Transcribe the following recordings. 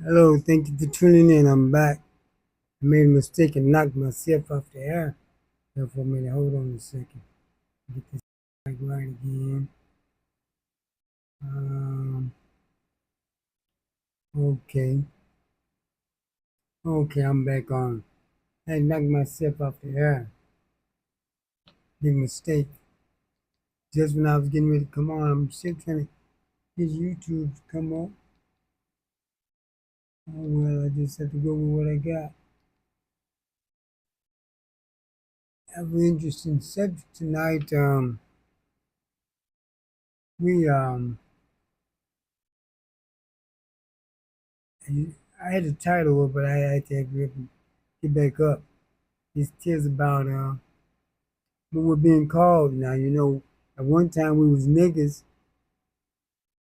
Hello, thank you for tuning in. I'm back. I made a mistake and knocked myself off the air. Therefore, a minute, hold on a second. Get this mic right again. Um, okay. Okay, I'm back on. I knocked myself off the air. Big mistake. Just when I was getting ready to come on, I'm still trying to get YouTube to come up. Oh, well, I just have to go with what I got. I have an interesting subject tonight. We, I had a title, but I had to get back up. It tells about what we're being called now. At one time we was niggas,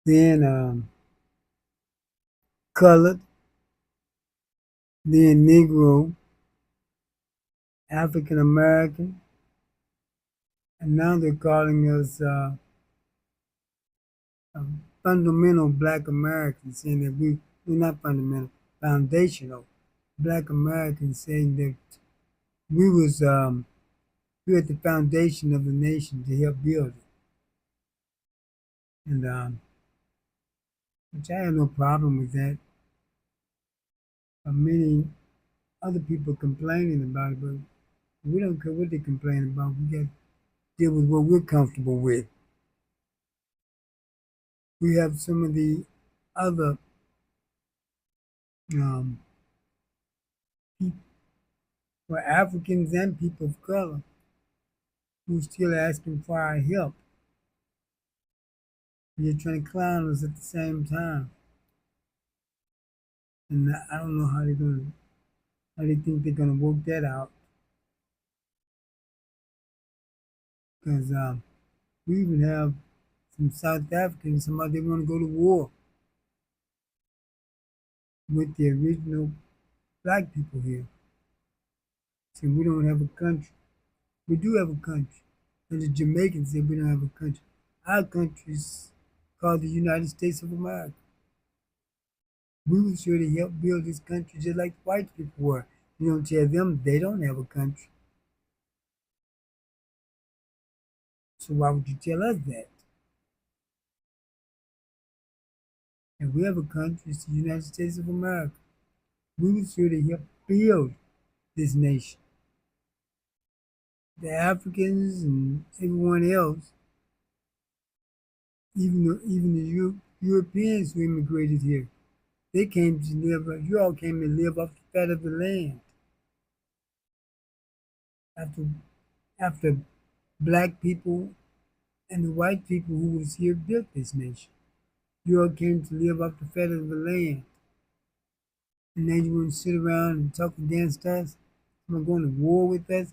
then colored, then Negro, African American, and now they're calling us fundamental Black Americans, saying that we're not fundamental, foundational Black Americans, saying that we was we're at the foundation of the nation to help build it, and which I have no problem with that. Many other people complaining about it, but we don't care what they complain about. We got to deal with what we're comfortable with. We have some of the other um, people, for Africans and people of color, who are still asking for our help. They're trying to clown us at the same time, and I don't know how they think they're gonna work that out. Because we even have some South Africans, somebody they want to go to war with the original black people here. So we don't have a country. We do have a country. And the Jamaicans say we don't have a country. Our country is called the United States of America. We were sure to help build this country just like the white people were. You don't tell them they don't have a country. So why would you tell us that? And we have a country, it's the United States of America. We were sure to help build this nation. The Africans and everyone else, even the Europeans who immigrated here, they came to live. You all came to live off the fat of the land. After after black people and the white people who was here built this nation. You all came to live off the fat of the land. And now you want to sit around and talk against us? You want to go to war with us?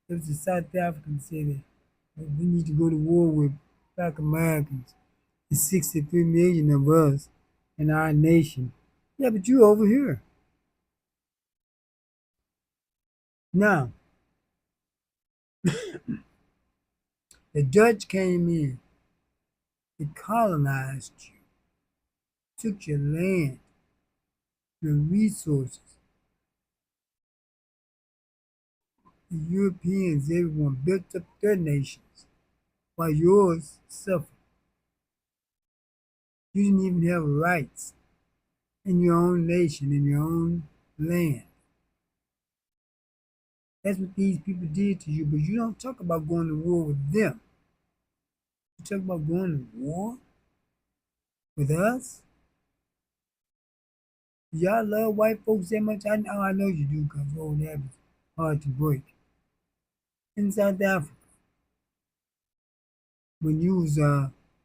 It was the South Africans said that we need to go to war with black Americans. There's 63 million of us in our nation. Yeah, but you over here. Now, the Dutch came in, they colonized you, took your land, your resources. The Europeans, everyone built up their nations while yours suffered. You didn't even have rights in your own nation, in your own land. That's what these people did to you, but you don't talk about going to war with them. You talk about going to war with us? Y'all love white folks that much? I know you do, because old habits hard to break. In South Africa, when you was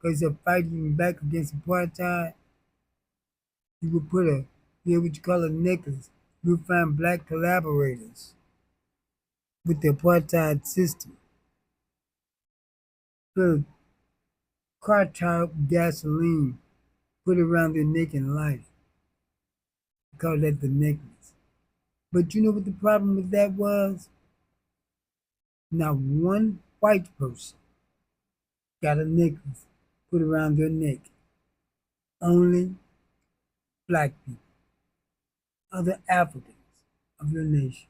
because of fighting back against apartheid, you would put what you call a necklace. You would find black collaborators with the apartheid system. Put a car tire with gasoline, put it around their neck and light. Call that the necklace. But you know what the problem with that was? Not one white person got a necklace put around their neck. Only black people. other Africans of your nation.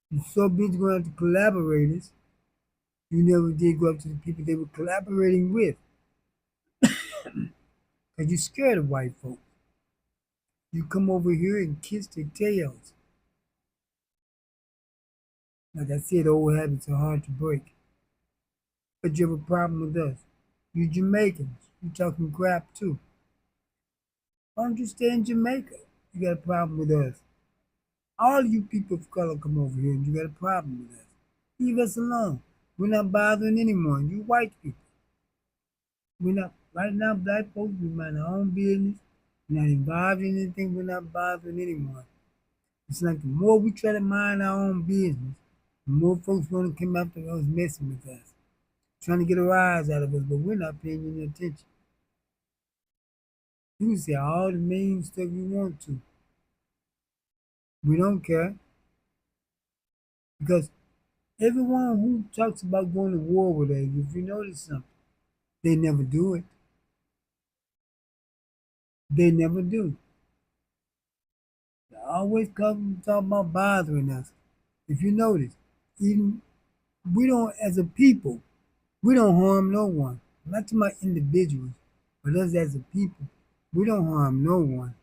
You're so busy going after collaborators, you never did go up to the people they were collaborating with because you're scared of white folks. You come over here and kiss their tails. Like I said, old habits are hard to break. But you have a problem with us. You Jamaicans, you talking crap too. Why don't you stay in Jamaica? You got a problem with us. All you people of color come over here and you got a problem with us. Leave us alone. We're not bothering anyone. You white people. We're not right now, black folks, we mind our own business. We're not involved in anything, we're not bothering anyone. It's like the more we try to mind our own business, the more folks want to come after us messing with us, trying to get a rise out of us, but we're not paying any attention. You can say all the mean stuff you want to. We don't care. Because everyone who talks about going to war with us, if you notice something, they never do it. They never do. They always come talk about bothering us. If you notice, even we don't, as a people, we don't harm no one. I'm not talking about individuals, but us as a people, we don't harm no one.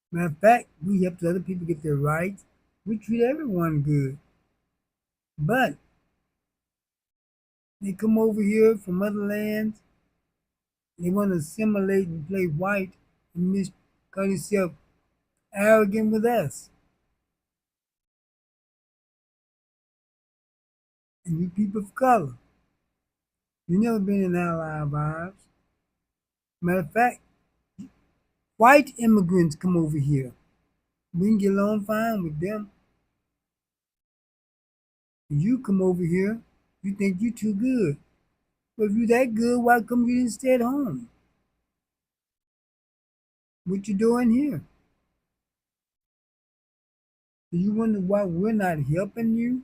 Matter of fact, we help other people get their rights. We treat everyone good. But they come over here from other lands, they want to assimilate and play white and call themselves arrogant with us. And you people of color, you never been an ally of ours. Matter of fact, white immigrants come over here. We can get along fine with them. You come over here, you think you too good. But if you that good, why come you didn't stay at home? What you doing here? Do you wonder why we're not helping you?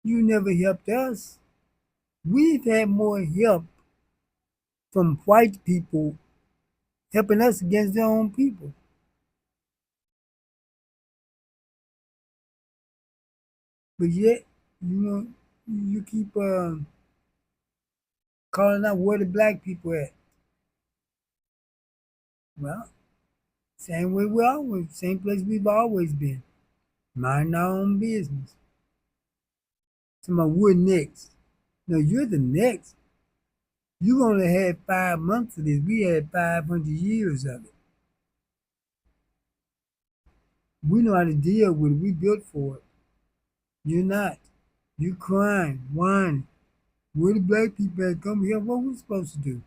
You never helped us. We've had more help from white people helping us against their own people. But yet, you keep calling out where the black people at. Well, same way same place we've always been. Mind our own business. Somebody, we're next. No, you're the next. You only had 5 months of this. We had 500 years of it. We know how to deal with it. We built for it. You're not. You crying, whining. Where the black people at? Come here. What are we supposed to do?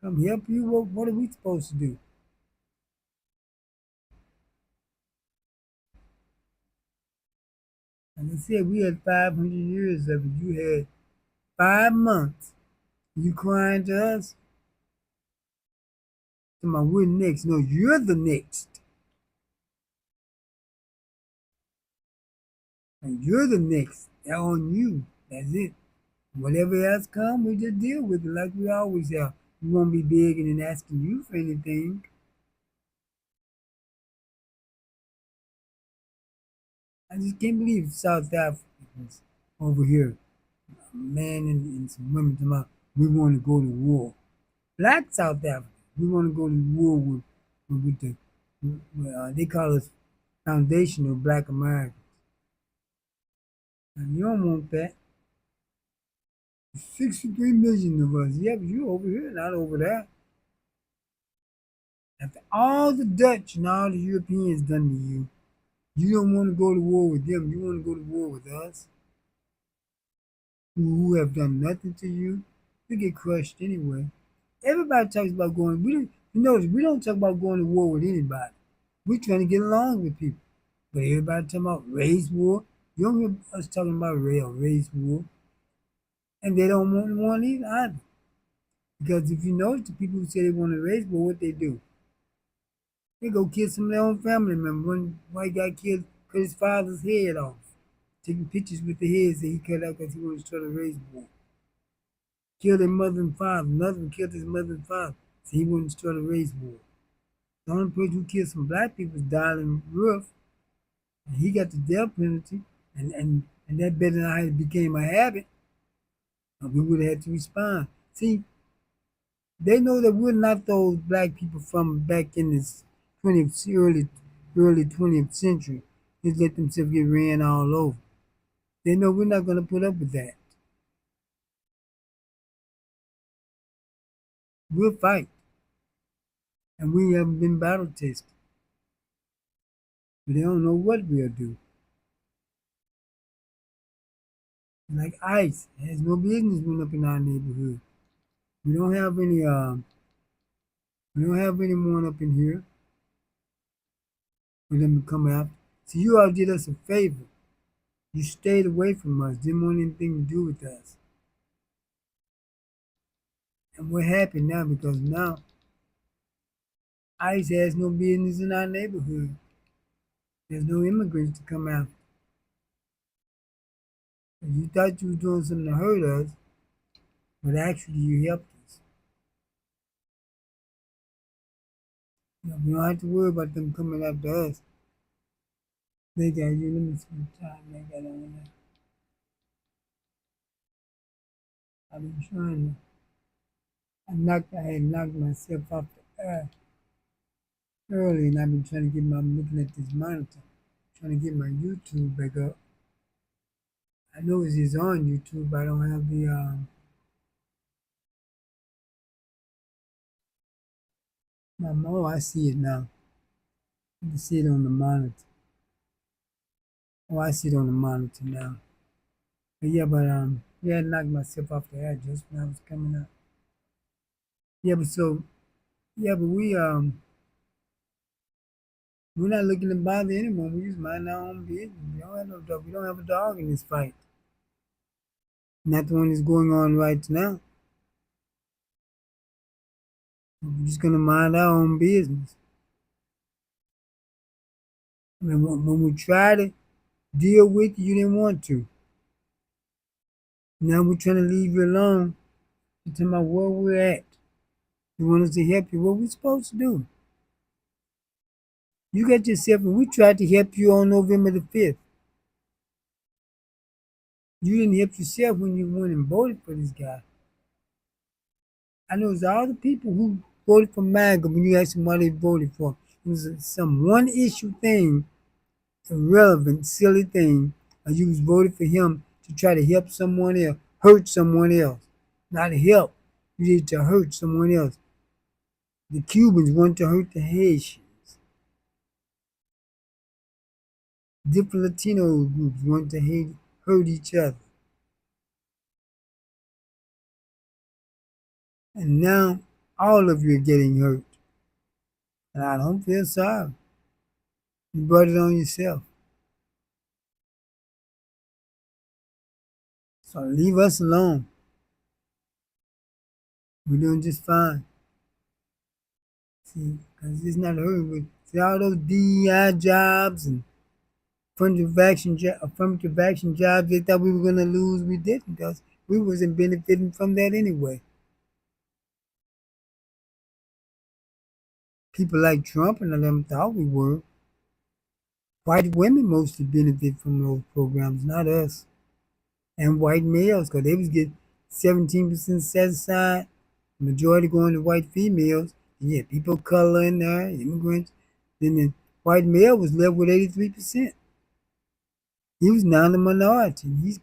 Come help you? What are we supposed to do? Like I said, we had 500 years of it. You had 5 months. You crying to us? Come on, we're next. No, you're the next. And you're the next. They're on you. That's it. Whatever else come, we just deal with it like we always have. We won't be begging and asking you for anything. I just can't believe South Africans over here, a man and some women talking about we want to go to war. Black South Africans, we want to go to war with the, they call us foundational Black Americans. And you don't want that. 63 million of us. Yeah, but you over here, not over there. After all the Dutch and all the Europeans done to you, you don't want to go to war with them. You want to go to war with us, who have done nothing to you. You get crushed anyway. Everybody talks about going. We don't talk about going to war with anybody. We're trying to get along with people. But everybody talking about race war. You don't hear us talking about race war. And they don't want one either. Because if you notice the people who say they want a race war, what they do? They go kill some of their own family member. One white guy cut his father's head off. Taking pictures with the heads that he cut out because he wanted to start a race war. Killed their mother and father. Another one killed his mother and father. So he wanted to start a race war. The only person who killed some black people was Darling Roof, and he got the death penalty, and that better than how it became a habit, and we would have had to respond. See, they know that we're not those black people from back in this 20th, early 20th century. Just let themselves get ran all over. They know we're not going to put up with that. We'll fight, and we haven't been battle tested. But they don't know what we'll do. Like ICE has no business being up in our neighborhood. We don't have any. We don't have anyone up in here for them to come after. So you all did us a favor. You stayed away from us. Didn't want anything to do with us. And we're happy now because now ICE has no business in our neighborhood. There's no immigrants to come after. You thought you were doing something to hurt us, but actually you helped us. We don't have to worry about them coming after us. They got you. Let me see what time they got on there. I've been trying to. I had knocked myself off the earth early, and I've been trying to I'm looking at this monitor, trying to get my YouTube back up. I know it's on YouTube, but I don't have the, oh, I see it now. I can see it on the monitor. Oh, I see it on the monitor now. But yeah, I knocked myself off the air just when I was coming up. Yeah, but so, yeah, but we're not looking to bother anyone. We just mind our own business. We don't have no dog. We don't have a dog in this fight. Not the one that's going on right now. We're just gonna mind our own business. I mean, when we try to deal with you, you didn't want to. Now we're trying to leave you alone. You're talking about where we're at. You want us to help you. What we supposed to do? You got yourself, and we tried to help you on November the 5th. You didn't help yourself when you went and voted for this guy. I know it's all the people who voted for MAGA when you asked them why they voted for. It was some one issue thing, irrelevant, silly thing, and you was voting for him to try to help someone else, hurt someone else. Not to help, you did to hurt someone else. The Cubans want to hurt the Haitians. Different Latino groups want to hurt each other. And now all of you are getting hurt. And I don't feel sorry. You brought it on yourself. So leave us alone. We're doing just fine. See, because it's not hurting with see all those DEI jobs and affirmative action jobs they thought we were gonna lose, we didn't because we wasn't benefiting from that anyway. People like Trump and them thought we were. White women mostly benefit from those programs, not us. And white males, because they was getting 17% set aside, majority going to white females. And yeah, people of color in there, immigrants. Then the white male was left with 83%. He was now the minority. And he's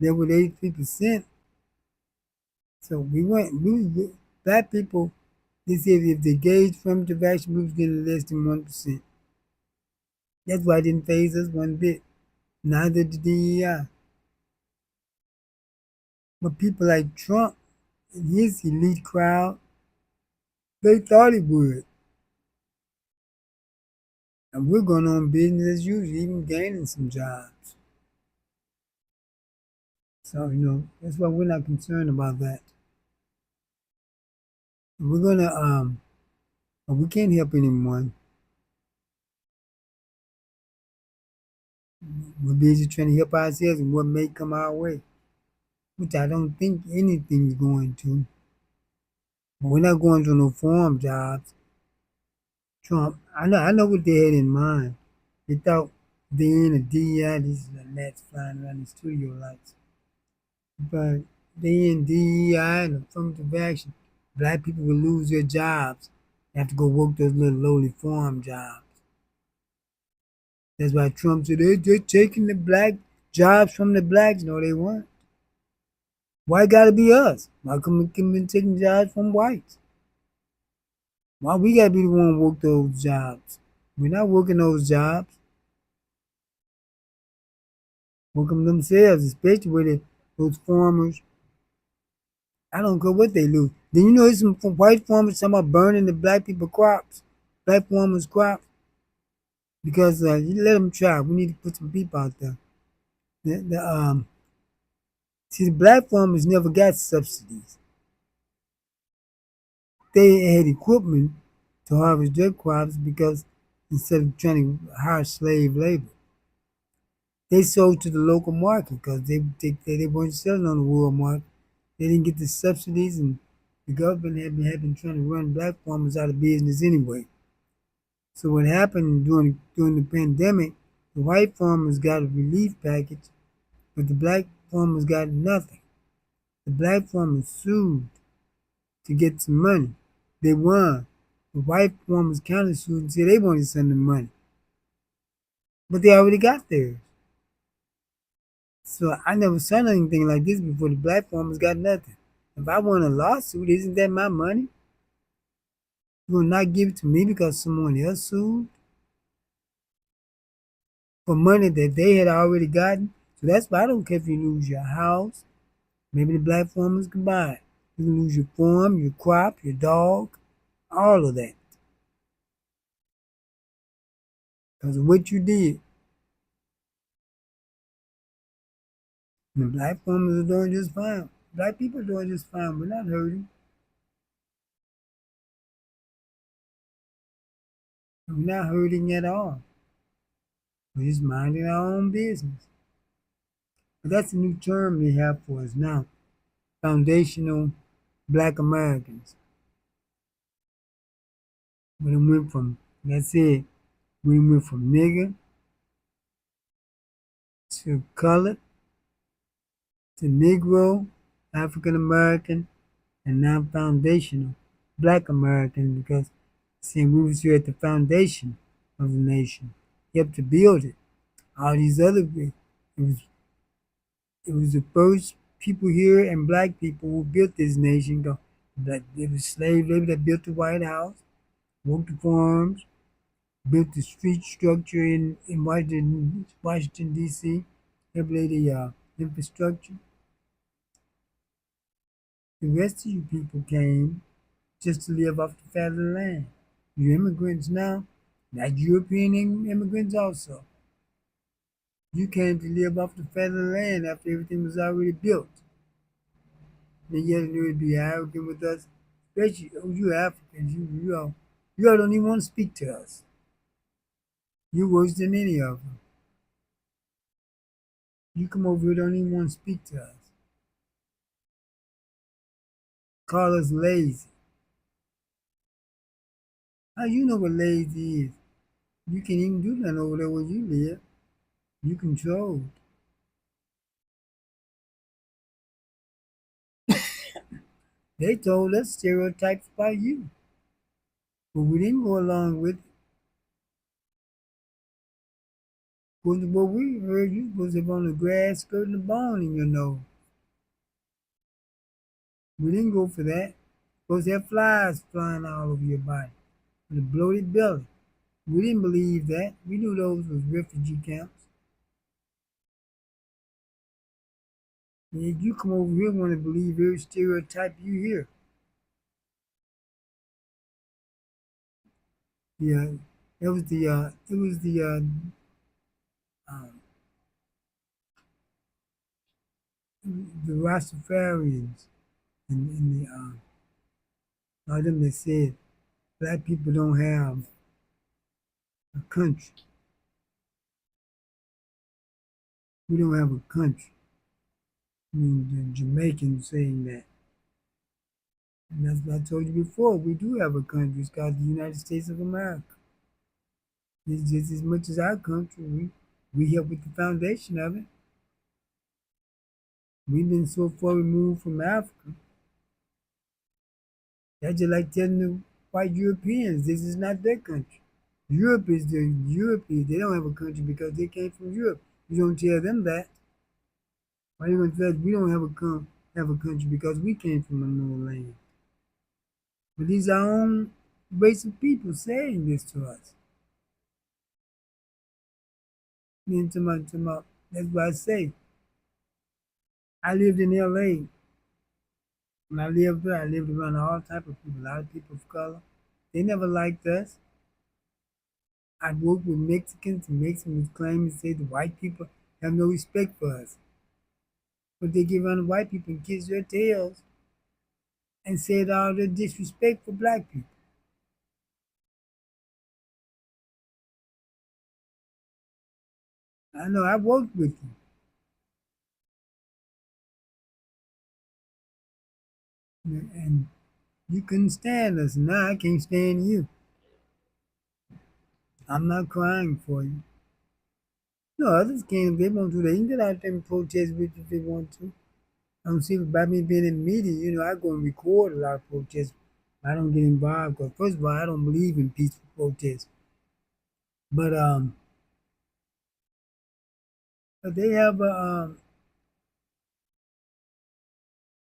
left with 83%. So black people, they said if they gauge from the vaccine, we was getting less than 1%. That's why it didn't phase us one bit. Neither did the DEI. But people like Trump and his elite crowd, they thought it would. And we're going on business as usual, even gaining some jobs. So, that's why we're not concerned about that. We're gonna but we can't help anyone. We're busy trying to help ourselves and what may come our way. Which I don't think anything's going to. But we're not going to no farm jobs. Trump, I know what they had in mind. They thought the end of DEI, these are the gnats flying around the studio lights. But they in DEI and affirmative action, black people will lose their jobs. They have to go work those little lowly farm jobs. That's why Trump said they're taking the black jobs from the blacks. No, they weren't. Why it gotta be us? Why come we been taking jobs from whites? Why we gotta be the one to work those jobs? We're not working those jobs. Work them themselves, especially with those farmers. I don't care what they lose. Then you know there's some white farmers talking about burning the black people crops, black farmers' crops, because you let them try. We need to put some people out there. The see, the black farmers never got subsidies. They had equipment to harvest their crops because instead of trying to hire slave labor, they sold to the local market because they weren't selling on the world market. They didn't get the subsidies, and the government had been trying to run black farmers out of business anyway. So what happened during the pandemic, the white farmers got a relief package, but the black farmers got nothing. The black farmers sued to get some money. They won. The white farmers countersued and said they wanted to send them money, but they already got theirs. So I never saw anything like this before. The black farmers got nothing. If I won a lawsuit, isn't that my money? You will not give it to me because someone else sued for money that they had already gotten. So that's why I don't care if you lose your house. Maybe the black farmers can buy it. You can lose your farm, your crop, your dog, all of that. Because of what you did. And the black farmers are doing just fine. Black people are doing just fine. We're not hurting. We're not hurting at all. We're just minding our own business. But that's a new term they have for us now. Foundational Black Americans. When it went from, that's it, we went from nigger to colored to Negro, African American, and now foundational Black American because see, we was here at the foundation of the nation. You have to build it. All these other was it was the first people here and black people who built this nation. That it was slave labor that built the White House, worked the farms, built the street structure in Washington D.C., helped lay the infrastructure. The rest of you people came just to live off the fat of the land. You immigrants now, not European immigrants also. You came to live off the fat of the land after everything was already built. And yet you would be arrogant with us, especially you Africans. You all don't even want to speak to us. You're worse than any of them. You come over here, don't even want to speak to us. Call us lazy. How you know what lazy is? You can't even do nothing over there where you live. You controlled. They told us stereotypes about you, but we didn't go along with it. According to what we heard, you supposed to have on the grass, skirting the bone in your nose. We didn't go for that. Supposed to have flies flying all over your body with a bloated belly. We didn't believe that. We knew those was refugee camps. And if you come over here and want to believe every stereotype you hear, yeah, um, the Rastafarians and a lot of them that said black people don't have a country. We don't have a country. I mean, the Jamaicans saying that. And that's what I told you before. We do have a country. It's called the United States of America. It's just as much as our country. We help with the foundation of it. We've been so far removed from Africa. That's just like telling the white Europeans this is not their country. Europe is they don't have a country because they came from Europe. You don't tell them that. Why you gonna tell us we don't have a country because we came from another land? But these are our own race of people saying this to us. Then that's why I say I lived in LA. When I lived there, I lived around all type of people, a lot of people of color. They never liked us. I worked with Mexicans, and Mexicans would claim and say the white people have no respect for us. But they get around the white people and kiss their tails and said all the disrespect for black people. I know I worked with you, and you couldn't stand us. Now I can't stand you. I'm not crying for you. No, others can if they want to. They can get out there and protest with you if they want to. I don't see by me being in the media, I go and record a lot of protests. I don't get involved because first of all, I don't believe in peaceful protests. But they have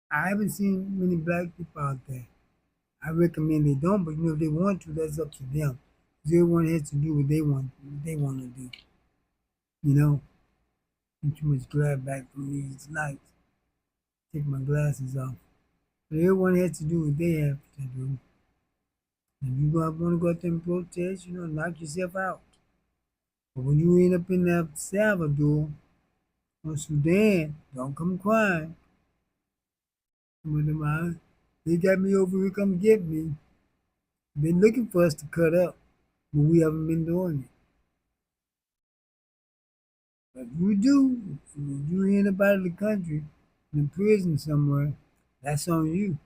I haven't seen many black people out there. I recommend they don't, but if they want to, that's up to them. 'Cause everyone has to do what they want to do. You know, I'm too much glare back from these lights. Take my glasses off. But everyone has to do what they have to do. If you want to go out there and protest, knock yourself out. But when you end up in El Salvador or Sudan, don't come crying. Some of them they got me over here, come get me. Been looking for us to cut up, but we haven't been doing it. But if you do, if you end up out of the country, in prison somewhere, that's on you.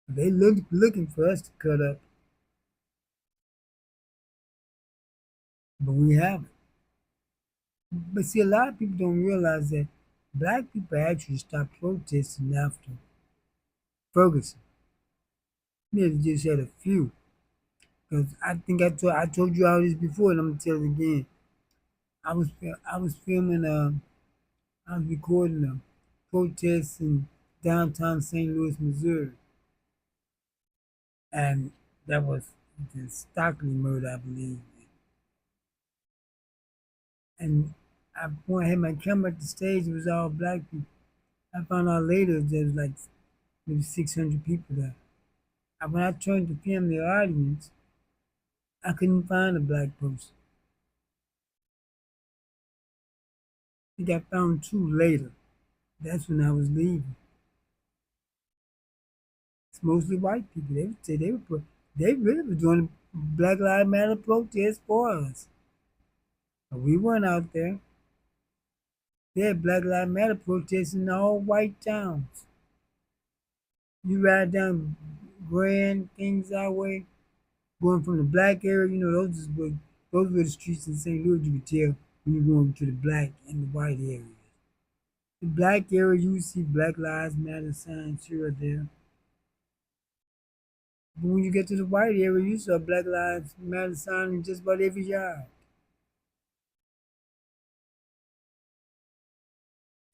They looking for us to cut up, but we haven't. But see, a lot of people don't realize that black people actually stopped protesting after Ferguson. Maybe just had a few. Because I think I told you all this before, and I'm gonna tell it again. I was filming I was recording a protest in downtown St. Louis, Missouri, and that was the Stockley murder, I believe. And had my camera at the stage. It was all black people. I found out later there was like maybe 600 people there. And when I turned to film the audience, I couldn't find a black person. I think I found two later. That's when I was leaving. It's mostly white people. They would say they really were doing Black Lives Matter protests for us. But we weren't out there. They had Black Lives Matter protests in all white towns. You ride down Grand things that way, going from the black area, those were the streets in St. Louis you could tell when you're going to the black and the white areas. The black area you see Black Lives Matter signs here or there. But when you get to the white area, you saw Black Lives Matter sign in just about every yard.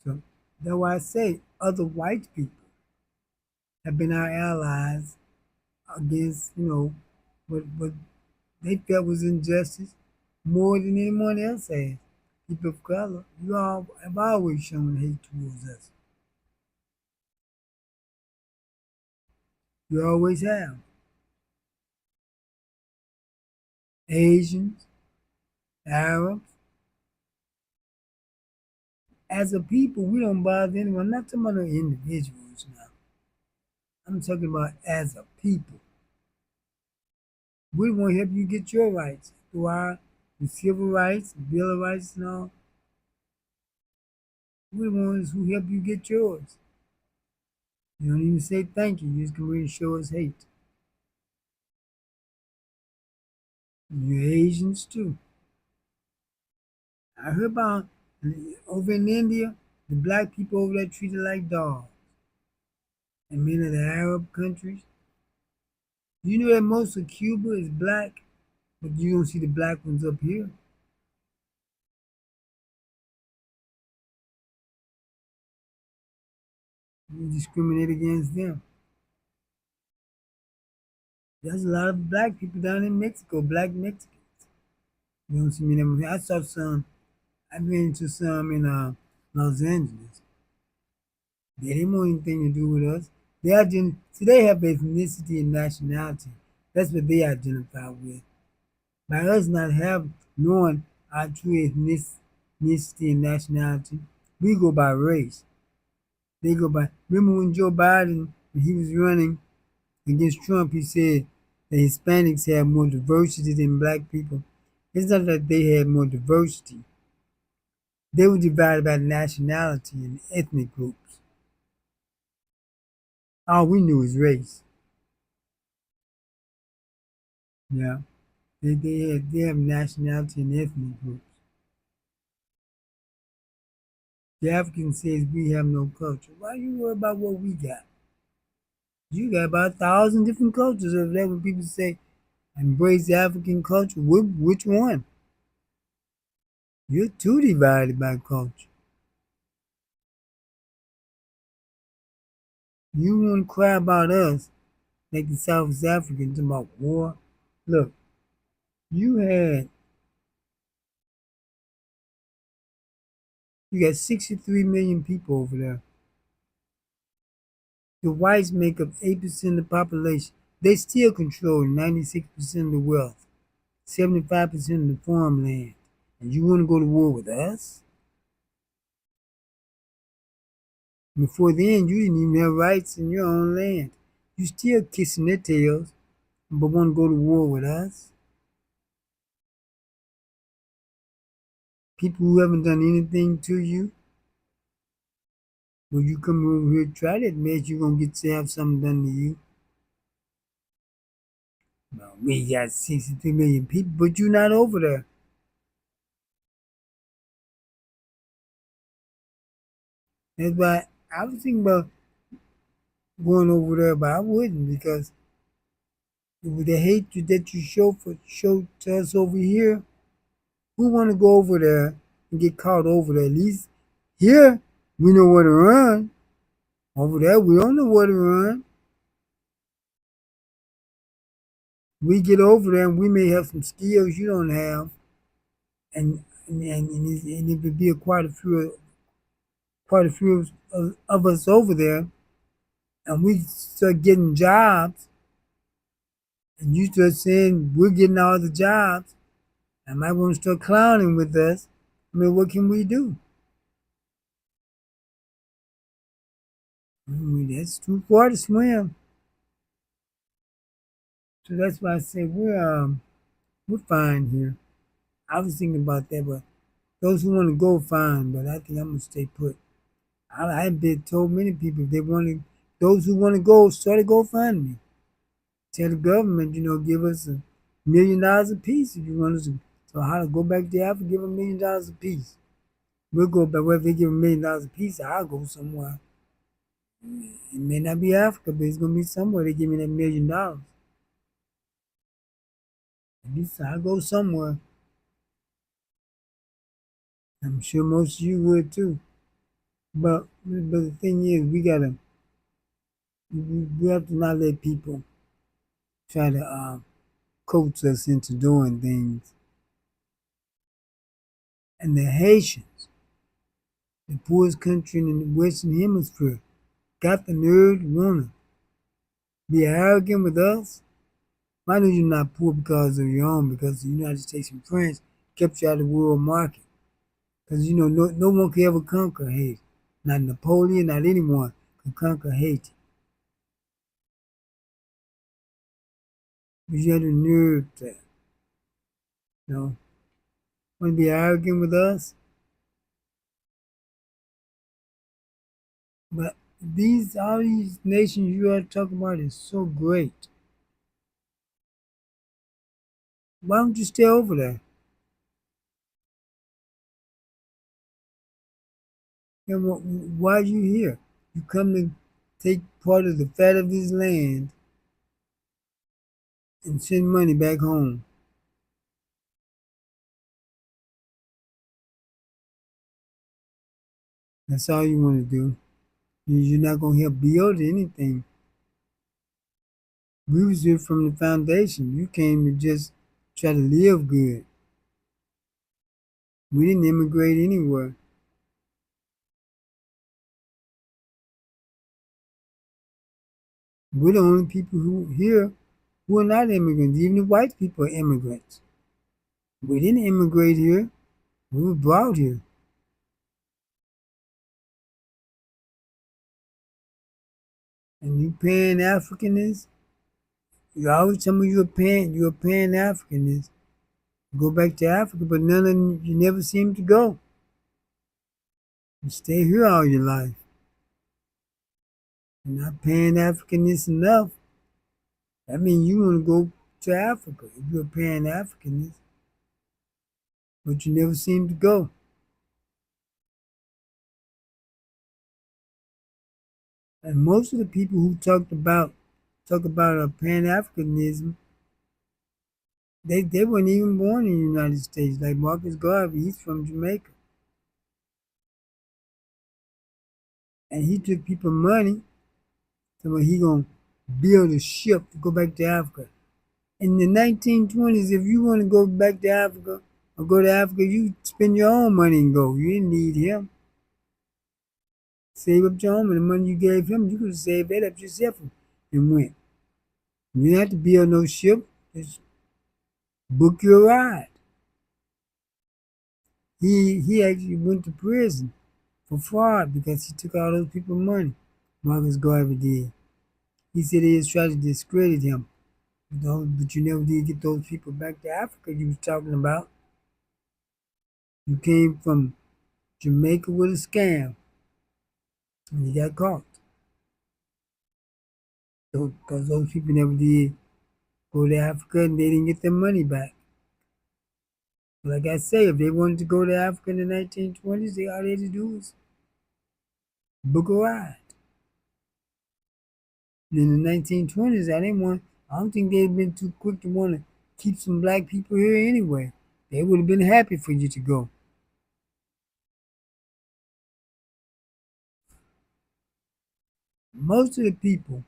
So that's why I say other white people have been our allies against, what they felt was injustice more than anyone else has. People of color, you all have always shown hate towards us. You always have. Asians, Arabs. As a people, we don't bother anyone. I'm not talking about no individuals now. I'm talking about as a people. We want to help you get your rights through the civil rights, Bill of Rights and all. We're the ones who help you get yours. You don't even say thank you. You just come here and show us hate. You're Asians too. I heard about over in India, the black people over there treated like dogs. And many of the Arab countries. You know that most of Cuba is black, but you don't see the black ones up here. You discriminate against them. There's a lot of black people down in Mexico, black Mexicans. You don't see many of them. I saw some. I've been to some in Los Angeles. They didn't want anything to do with us. See, they have ethnicity and nationality. That's what they identify with. By us not knowing our true ethnicity and nationality, we go by race. They go by. Remember when Joe Biden, when he was running against Trump, he said that Hispanics have more diversity than black people. It's not that they had more diversity. They were divided by nationality and ethnic groups. All we knew is race. Yeah. They have nationality and ethnic groups. The African says we have no culture. Why you worry about what we got? You got about 1,000 different cultures over there. When people say embrace the African culture, which one? You're too divided by culture. You want to cry about us like the South Africans about war. Look, you had you got 63 million people over there. The whites make up 8% of the population. They still control 96% of the wealth, 75% of the farmland. And you want to go to war with us? Before then, you didn't even have rights in your own land. You still kissing their tails, but want to go to war with us? People who haven't done anything to you, when you come over here, try to admit you're going to get to have something done to you. Well, we got 63 million people, but you're not over there. That's why I was thinking about going over there, but I wouldn't because with the hatred that you show to us over here, who want to go over there and get caught over there? At least here we know where to run. Over there we don't know where to run. We get over there and we may have some skills you don't have, and it would be quite a few of us over there, and we start getting jobs, and you start saying we're getting all the jobs, and might want to start clowning with us. I mean, what can we do? I mean, that's too far to swim. So that's why I say we're fine here. I was thinking about that, but those who want to go, fine. But I think I'm gonna stay put. I've been told many people if they want to, those who want to go, start to go find me. Tell the government, give us $1 million apiece if you want us to. So how to go back to Africa, give them $1 million apiece. We'll go back. Well, if they give $1 million apiece, I'll go somewhere. It may not be Africa, but it's gonna be somewhere. They give me that $1 million. At least I'll go somewhere. I'm sure most of you would too. But the thing is, we have to not let people try to coach us into doing things. And the Haitians, the poorest country in the Western Hemisphere, got the nerve to want to be arrogant with us. I know you're not poor because of your own, because the United States and France kept you out of the world market. Because no one could ever conquer Haiti. Not Napoleon, not anyone could conquer Haiti. But you had the nerve to, want to be arrogant with us. But these all these nations you are talking about is so great. Why don't you stay over there? And why are you here? You come to take part of the fat of this land and send money back home. That's all you want to do. You're not going to help build anything. We was here from the foundation. You came to just try to live good. We didn't immigrate anywhere. We're the only people who here who are not immigrants. Even the white people are immigrants. We didn't immigrate here. We were brought here. And you pan Africanist, you always tell me you're a pan Africanist. Go back to Africa, but none of you never seem to go. You stay here all your life. You're not pan Africanist enough. That means you want to go to Africa if you're a pan Africanist, but you never seem to go. And most of the people who talk about a pan Africanism, they weren't even born in the United States. Like Marcus Garvey, he's from Jamaica. And he took people money, so he gonna build a ship to go back to Africa. In the 1920s, if you want to go back to Africa or go to Africa, you spend your own money and go. You didn't need him. Save up your own money. The money you gave him, you could have saved that up yourself and went. You didn't have to build no ship. Just book your ride. He actually went to prison for fraud because he took all those people's money. Marcus Garvey did. He said they was trying to discredit him. But you never did get those people back to Africa you was talking about. You came from Jamaica with a scam and you got caught. Because those people never did go to Africa and they didn't get their money back. Like I say, if they wanted to go to Africa in the 1920s, all they had to do was book a ride. And in the 1920s, I don't think they'd been too quick to want to keep some black people here anyway. They would have been happy for you to go. Most of the people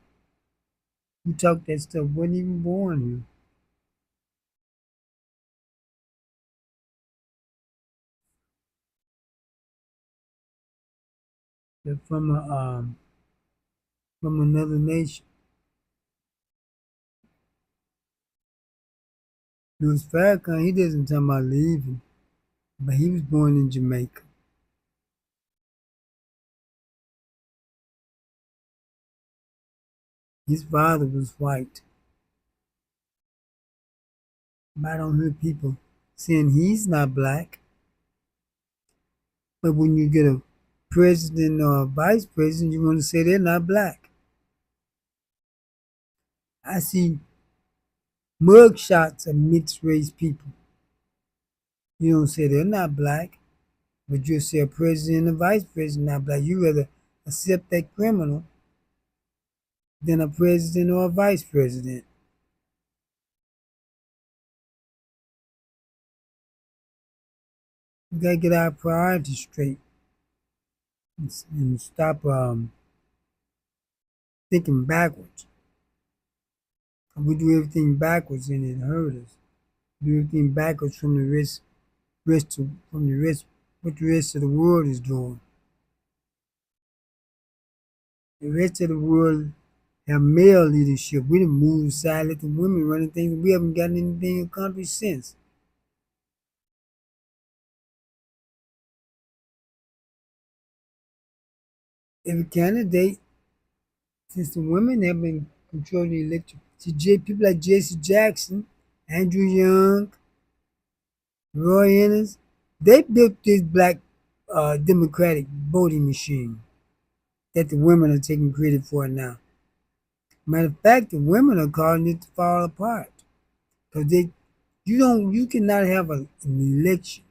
who talk that stuff wasn't even born here. They're from another nation. Louis Farrakhan, he doesn't talk about leaving, but he was born in Jamaica. His father was white. But I don't hear people saying he's not black. But when you get a president or a vice president, you want to say they're not black. I see mug shots of mixed race people. You don't say they're not black, but you say a president and a vice president not black. You rather accept that criminal than a president or a vice president. We gotta get our priorities straight and stop thinking backwards. We do everything backwards and it hurts us. We do everything backwards from from the rest what the rest of the world is doing. The rest of the world have male leadership. We done moved aside, let the women running things. We haven't gotten anything accomplished since. Every candidate, since the women have been controlling the election, see people like Jesse Jackson, Andrew Young, Roy Ennis, they built this black Democratic voting machine. that the women are taking credit for it now. Matter of fact, the women are causing it to fall apart because you cannot have an election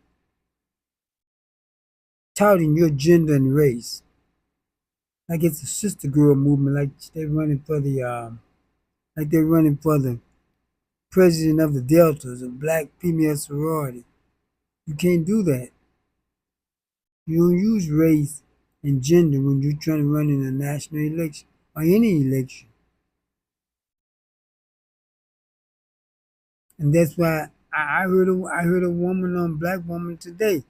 touting your gender and race like it's a sister girl movement, like they're running for the president of the Deltas, a black female sorority. You can't do that. You don't use race and gender when you're trying to run in a national election or any election. And that's why I heard a woman on black woman today.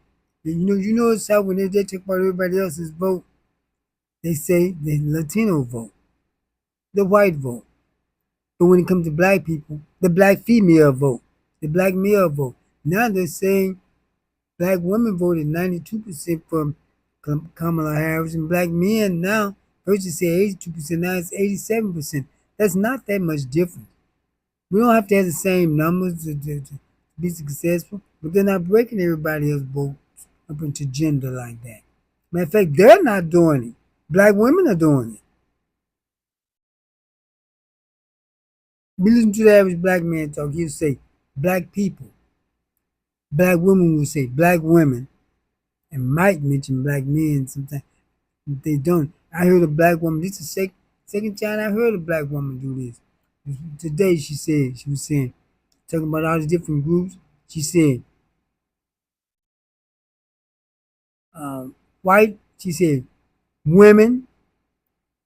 And you know it's how when they talk about everybody else's vote, they say the Latino vote, the white vote. But when it comes to black people, the black female vote, the black male vote. Now they're saying black women voted 92% for Kamala Harris, and black men now, first you say 82%, now it's 87%. That's not that much difference. We don't have to have the same numbers to be successful, but they're not breaking everybody else's votes up into gender like that. Matter of fact, they're not doing it. Black women are doing it. We listen to the average black man talk, he'll say black people. Black women will say black women, and might mention black men sometimes. They don't. I heard a black woman, this is the second time I heard a black woman do this. Today she was saying, talking about all the different groups, she said, white, she said, women,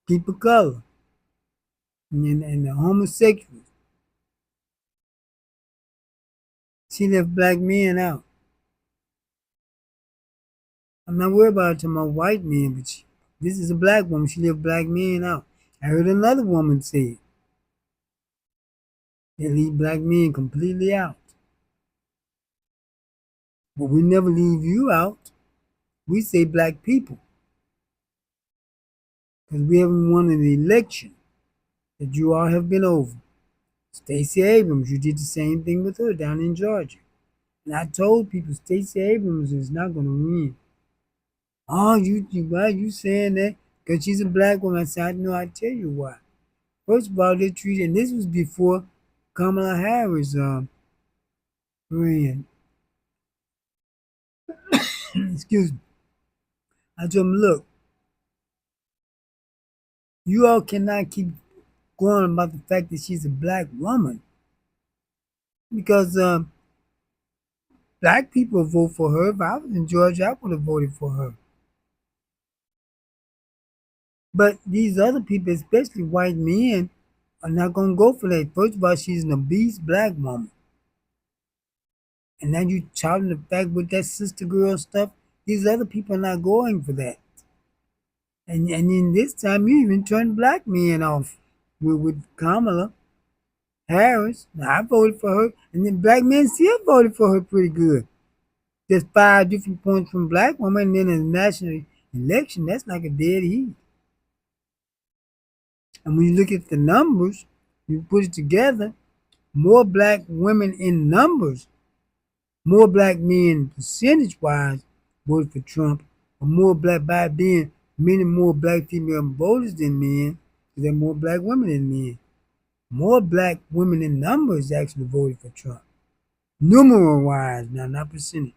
people of color, and the homosexuals. She left black men out. I'm not worried about talking about white men, but this is a black woman. She left black men out. I heard another woman say it. They leave black men completely out. But we never leave you out. We say black people. Because we haven't won an election that you all have been over. Stacey Abrams, you did the same thing with her down in Georgia. And I told people Stacey Abrams is not going to win. Oh, why you saying that? Because she's a black woman. I said, I know, I tell you why. First of all, they treated, and this was before Kamala Harris ran. Excuse me. I told them, look, you all cannot keep going about the fact that she's a black woman. Because black people vote for her. If I was in Georgia, I would have voted for her. But these other people, especially white men, are not going to go for that. First of all, she's an obese black woman. And now you touting the fact with that sister girl stuff, these other people are not going for that. And in this time, you even turned black men off with Kamala Harris. Now, I voted for her, and then black men still voted for her pretty good. There's 5 different points from black women, and then in the national election, that's like a dead heat. And when you look at the numbers, you put it together, more black women in numbers, more black men percentage-wise voted for Trump, or more black by being many more black female voters than men, because there are more black women than men. More black women in numbers actually voted for Trump. Numeral-wise, now, not percentage.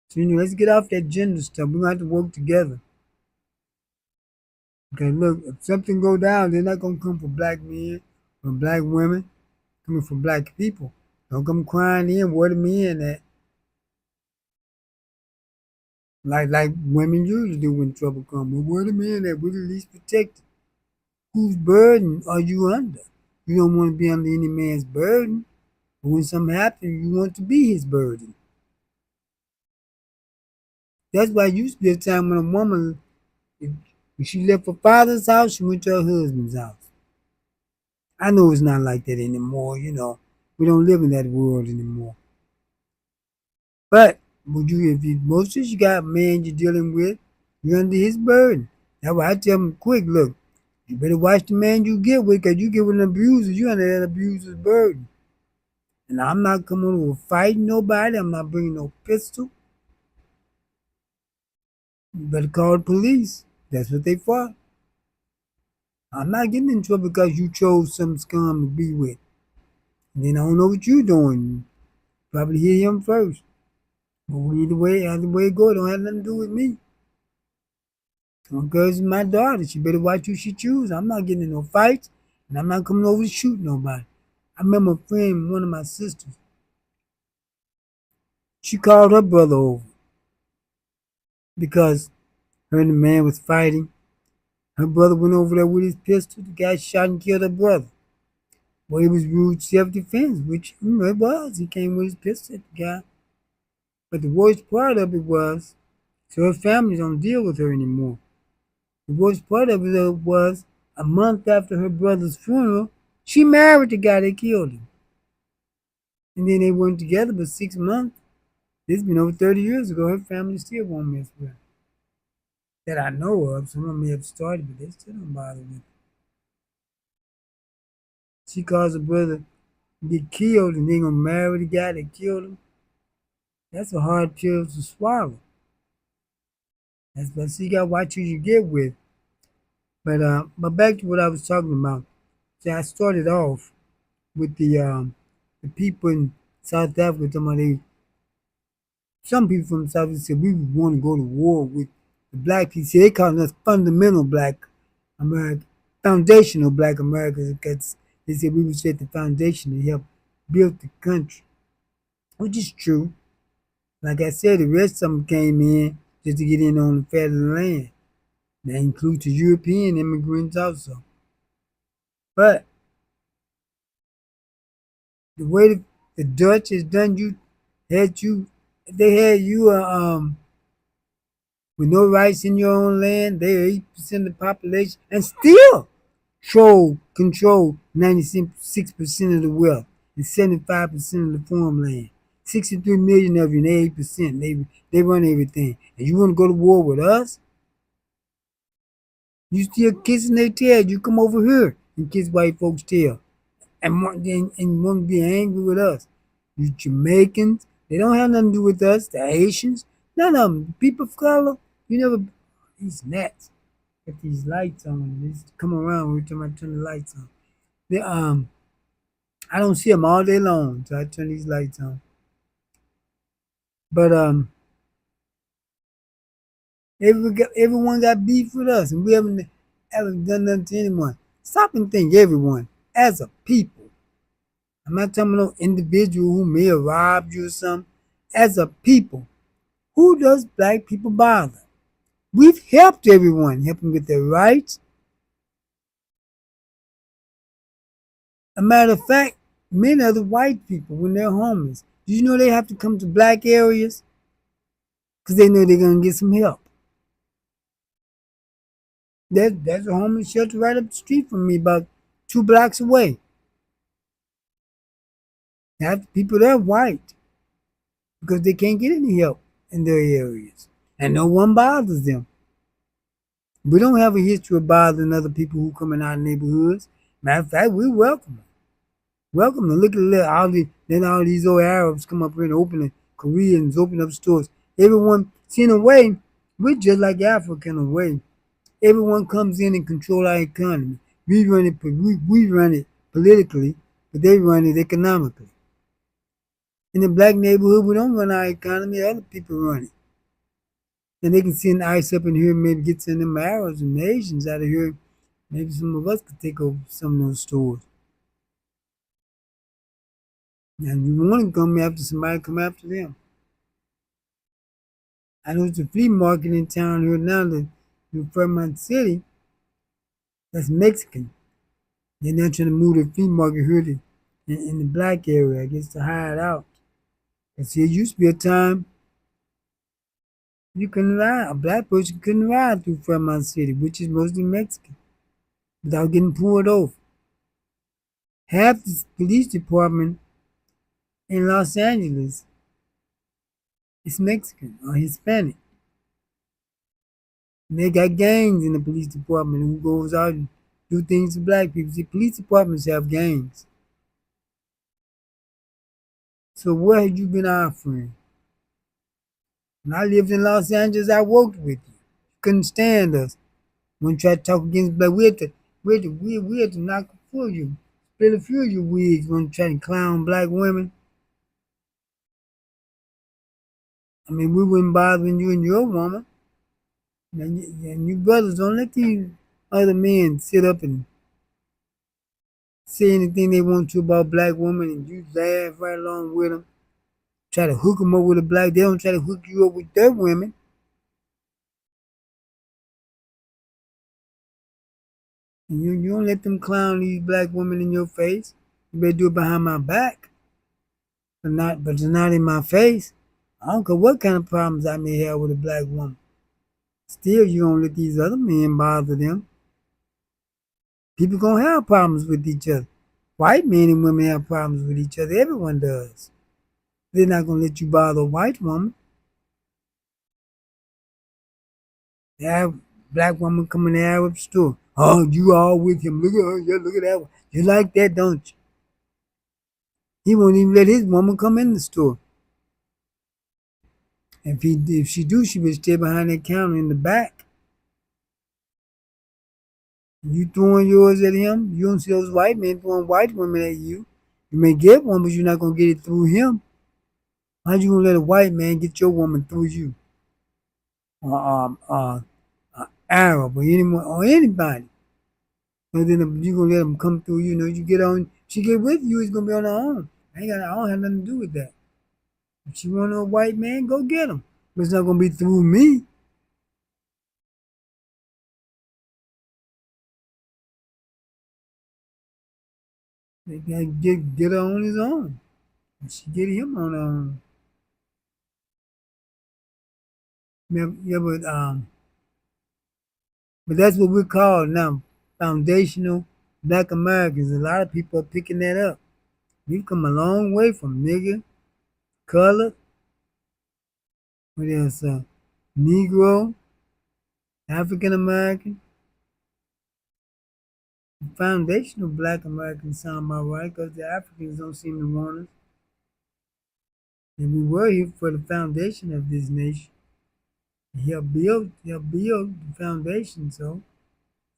So, let's get off that gender stuff. We're going to have to work together. Because look, if something go down, they're not going to come for black men or black women, coming for black people. Don't come crying in, where the men at. Like women usually do when trouble comes. Well, where the men at? We're the least protected. Whose burden are you under? You don't want to be under any man's burden. But when something happens, you want to be his burden. That's why you used to be a time when a woman, if she left her father's house, she went to her husband's house. I know it's not like that anymore, We don't live in that world anymore. But if most of you got a man you're dealing with, you're under his burden. That's why I tell them quick, look, you better watch the man you get with, because you get with an abuser, you're under that abuser's burden. And I'm not coming over fighting nobody. I'm not bringing no pistol. You better call the police. That's what they for. I'm not getting in trouble because you chose some scum to be with. And then I don't know what you doing. Probably hear him first. But either way it go, it don't have nothing to do with me. My girl's my daughter. She better watch who she choose. I'm not getting in no fights, and I'm not coming over to shoot nobody. I remember a friend, one of my sisters, she called her brother over because her and the man was fighting. Her brother went over there with his pistol. The guy shot and killed her brother. Well, it was rude self-defense, which it was. He came with his pistol at the guy. But the worst part of it was, so her family don't deal with her anymore. The worst part of it was, a month after her brother's funeral, she married the guy that killed him. And then they weren't together but 6 months. This has been over 30 years ago. Her family still won't mess with her. That I know of. Someone may have started, but they still don't bother with her. She caused her brother to get killed and then gonna marry the guy that killed him. That's a hard pill to swallow. That's what you got to watch who you get with. But back to what I was talking about. See, I started off with the people in South Africa talking about some people from South Africa said we would want to go to war with the black people. See, they call us fundamental black America, foundational black Americans because they said we would set the foundation to help build the country, which is true. Like I said, the rest of them came in just to get in on the fat of the land. That includes the European immigrants also. But the way the Dutch has done you, had you, they had you with no rights in your own land. They are 8% of the population and still control 96% of the wealth and 75% of the farmland. 63 million of you and 8%. They run everything. And you want to go to war with us? You still kissing their tail. You come over here and kiss white folks' tail. And want to be angry with us. You Jamaicans, they don't have nothing to do with us. The Haitians, none of them. People of color, you never. These nuts. Get these lights on. They just come around every time I turn the lights on. They, I don't see them all day long, so I turn these lights on. But everyone got beef with us, and we haven't done nothing to anyone. Stop and think, everyone, as a people. I'm not talking about no individual who may have robbed you or something. As a people, who does black people bother? We've helped everyone, helping with their rights. A matter of fact, many of the white people, when they're homeless, do you know they have to come to black areas? Because they know they're going to get some help. There's a homeless shelter right up the street from me, about 2 blocks away. Half the people there are white because they can't get any help in their areas. And no one bothers them. We don't have a history of bothering other people who come in our neighborhoods. Matter of fact, we welcome them. Welcome them. Look at all these old Arabs come up here and open Koreans open up stores. Everyone, see, in a way, we're just like Africa in a way. Everyone comes in and control our economy. We run it politically, but they run it economically. In the black neighborhood, we don't run our economy. Other people run it. And they can send ICE up in here and maybe get some of them Arabs and Asians out of here. Maybe some of us could take over some of those stores. And you want to come after somebody, come after them. I know there's a flea market in town here now, in Fremont City, that's Mexican. They're now trying to move the flea market here in the black area, I guess, to hide out. Because there used to be a time you couldn't ride, a black person couldn't ride through Fremont City, which is mostly Mexican, without getting pulled over. Half the police department in Los Angeles is Mexican or Hispanic. And they got gangs in the police department who goes out and do things to black people. See, police departments have gangs. So where have you been our friend? When I lived in Los Angeles, I worked with you. couldn't stand us. When you try to talk against black, we had to knock a few of you, split a few of your wigs when you try to clown black women. I mean, we wouldn't bothering you and your woman. And you brothers, don't let these other men sit up and say anything they want to about black women and you laugh right along with them. Try to hook them up with a black, they don't try to hook you up with their women. And you don't let them clown these black women in your face. You better do it behind my back, but it's not in my face. I don't care what kind of problems I may have with a black woman. Still, you don't let these other men bother them. People gonna have problems with each other. White men and women have problems with each other. Everyone does. They're not gonna let you bother a white woman. They have black woman come in the Arab store. Oh, you all with him. Look at her. Yeah, look at that one. You like that, don't you? He won't even let his woman come in the store. If she do, she would stay behind that counter in the back. You throwing yours at him, you don't see those white men throwing white women at you. You may get one, but you're not gonna get it through him. How you gonna let a white man get your woman through you? Or Arab or anyone or anybody. But then you gonna let them come through you. You know, you get on, she get with you, it's gonna be on her own. I don't have nothing to do with that. If she want a white man, go get him. But it's not gonna be through me. They gotta get her on his own. And she get him on her own. Yeah, but that's what we're called now, foundational black Americans. A lot of people are picking that up. We've come a long way from nigger, colored, what else, Negro, African American. Foundational black Americans sound about right because the Africans don't seem to want us. And we were here for the foundation of this nation. He'll build the foundation, so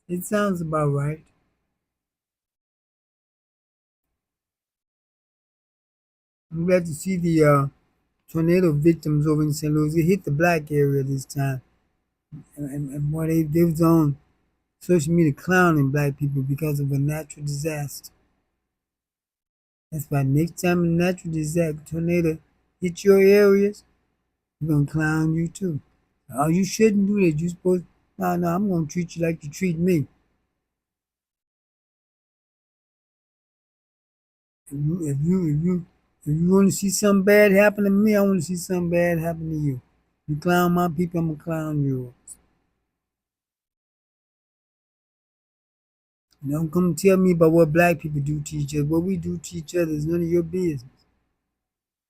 it sounds about right. I'm glad to see the tornado victims over in St. Louis. It hit the black area this time. And boy, they was on social media clowning black people because of a natural disaster. That's why next time a natural disaster tornado hit your areas, we're gonna clown you too. Oh, you shouldn't do that. You supposed no, I'm gonna treat you like you treat me. If you want to see something bad happen to me, I want to see something bad happen to you. You clown my people, I'm gonna clown yours. Don't come tell me about what black people do to each other. What we do to each other is none of your business.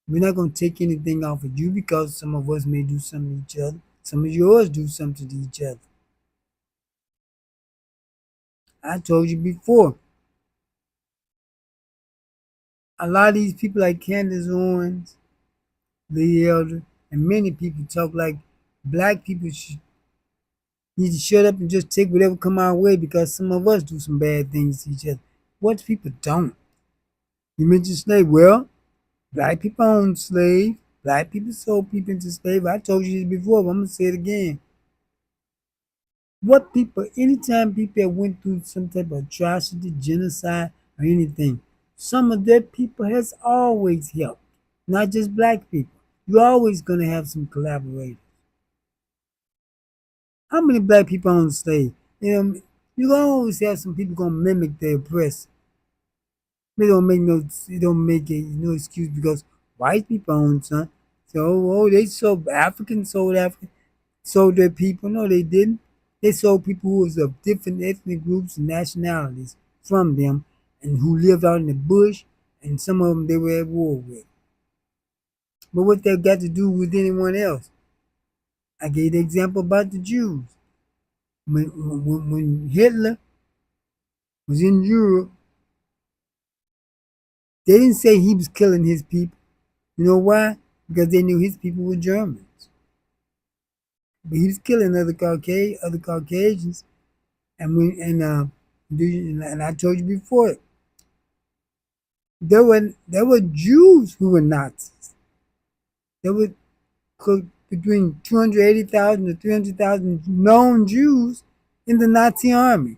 We're not going to take anything off of you because some of us may do something to each other. Some of yours do something to each other. I told you before, a lot of these people like Candace Owens, Lee Elder, and many people talk like black people need to shut up and just take whatever come our way because some of us do some bad things to each other. What people don't? You mentioned slave. Well, black people owned slaves. Black people sold people into slavery. I told you this before, but I'm gonna say it again. What people, anytime people have went through some type of atrocity, genocide, or anything, some of their people has always helped. Not just black people. You're always gonna have some collaborators. How many black people own slaves? You're gonna always have some people gonna mimic their oppressor. They don't make it no excuse because white people own some. So they sold sold their people. No, they didn't. They sold people who was of different ethnic groups and nationalities from them and who lived out in the bush, and some of them they were at war with. But what that got to do with anyone else? I gave the example about the Jews. When Hitler was in Europe, they didn't say he was killing his people. You know why? Because they knew his people were Germans. but he was killing other Caucasians, and and I told you before, there were Jews who were Nazis. There were between 280,000 to 300,000 known Jews in the Nazi army.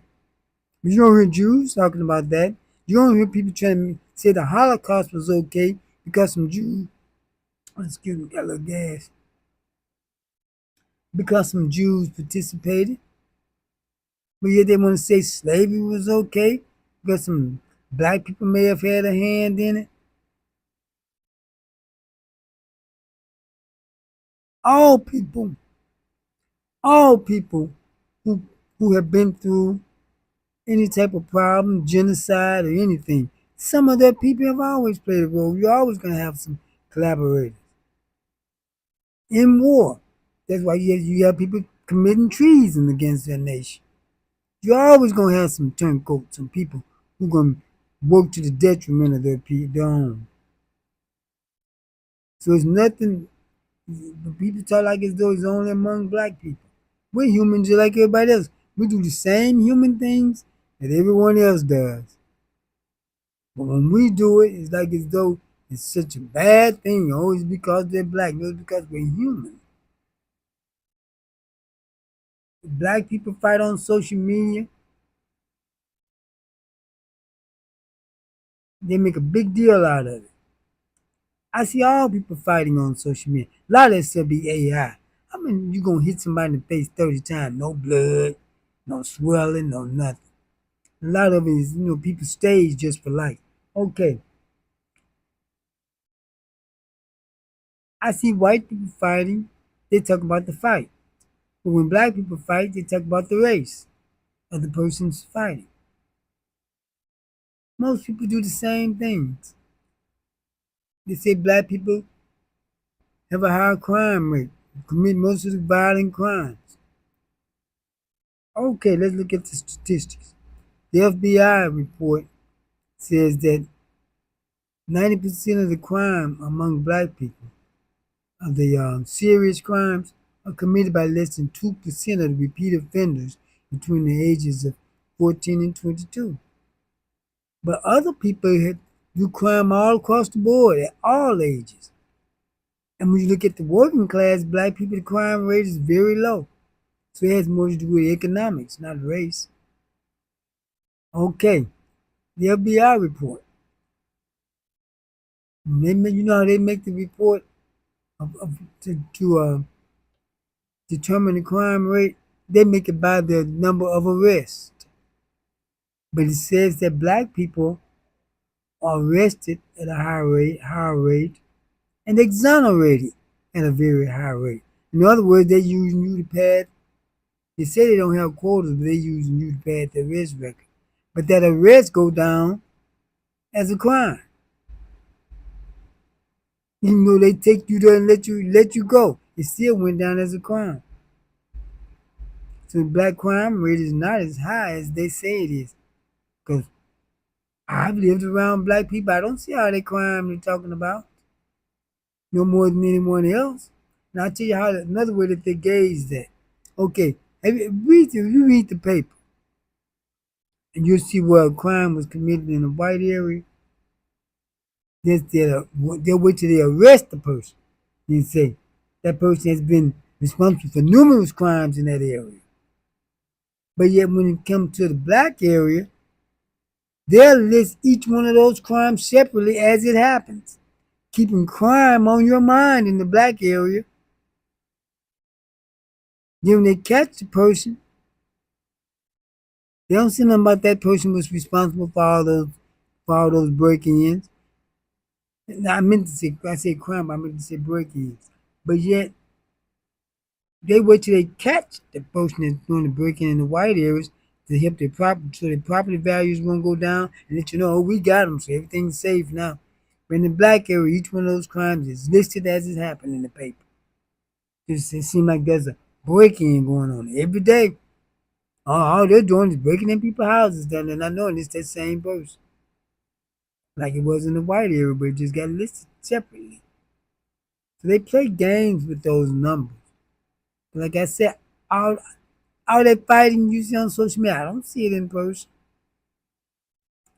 But you don't hear Jews talking about that. You don't hear people trying to say the Holocaust was okay because some Jews, excuse me, got a little gas, because some Jews participated. But yet they want to say slavery was okay because some black people may have had a hand in it. All people, all people who who have been through any type of problem, genocide or anything, some of their people have always played a role. You're always going to have some collaborators in war. That's why you have people committing treason against their nation. You're always going to have some turncoats, some people who are going to work to the detriment of their own. So it's nothing. People talk like as though it's only among black people. We're humans just like everybody else. We do the same human things that everyone else does. But when we do it, it's like as though it's such a bad thing, always because they're black, not because we're human. If black people fight on social media, they make a big deal out of it. I see all people fighting on social media. A lot of that stuff be AI. I mean, you gonna hit somebody in the face 30 times, no blood, no swelling, no nothing. A lot of it is, people stage just for life. Okay, I see white people fighting, they talk about the fight. But when black people fight, they talk about the race of the person's fighting. Most people do the same things. They say black people have a higher crime rate, commit most of the violent crimes. Okay, let's look at the statistics. The FBI report says that 90% of the crime among black people, of the serious crimes, are committed by less than 2% of the repeat offenders between the ages of 14 and 22. But other people do crime all across the board at all ages. And when you look at the working class black people, the crime rate is very low. So it has more to do with economics, not race. Okay, the FBI report. You know how they make the report to determine the crime rate? They make it by the number of arrests. But it says that black people are arrested at a higher rate, and exonerated at a very high rate. In other words, they use you to pad. They say they don't have quotas, but they use you to pad the arrest record. But that arrest go down as a crime. Even though they take you there and let you go, it still went down as a crime. So the black crime rate is not as high as they say it is. Because I've lived around black people. I don't see how they crime they're talking about. No more than anyone else. And I'll tell you how another way that they gauge that. Okay, you read the paper and you'll see where a crime was committed in a white area. Then they'll wait till they arrest the person and say that person has been responsible for numerous crimes in that area. But yet when it comes to the black area, they'll list each one of those crimes separately as it happens, keeping crime on your mind in the black area. Then when they catch the person, they don't say nothing about that person was responsible for all those break-ins. I said crime, I meant to say break-ins. But yet, they wait till they catch the person that's doing the breaking in the white areas to help their property, so their property values won't go down, and let you know, oh, we got them, so everything's safe now. But in the black area, each one of those crimes is listed as it happened in the paper. It seems like there's a break-in going on every day. All they're doing is breaking in people's houses down there, not knowing it's that same person. Like it was in the white area, but it just got listed separately. So they play games with those numbers. Like I said, all all that fighting you see on social media, I don't see it in person.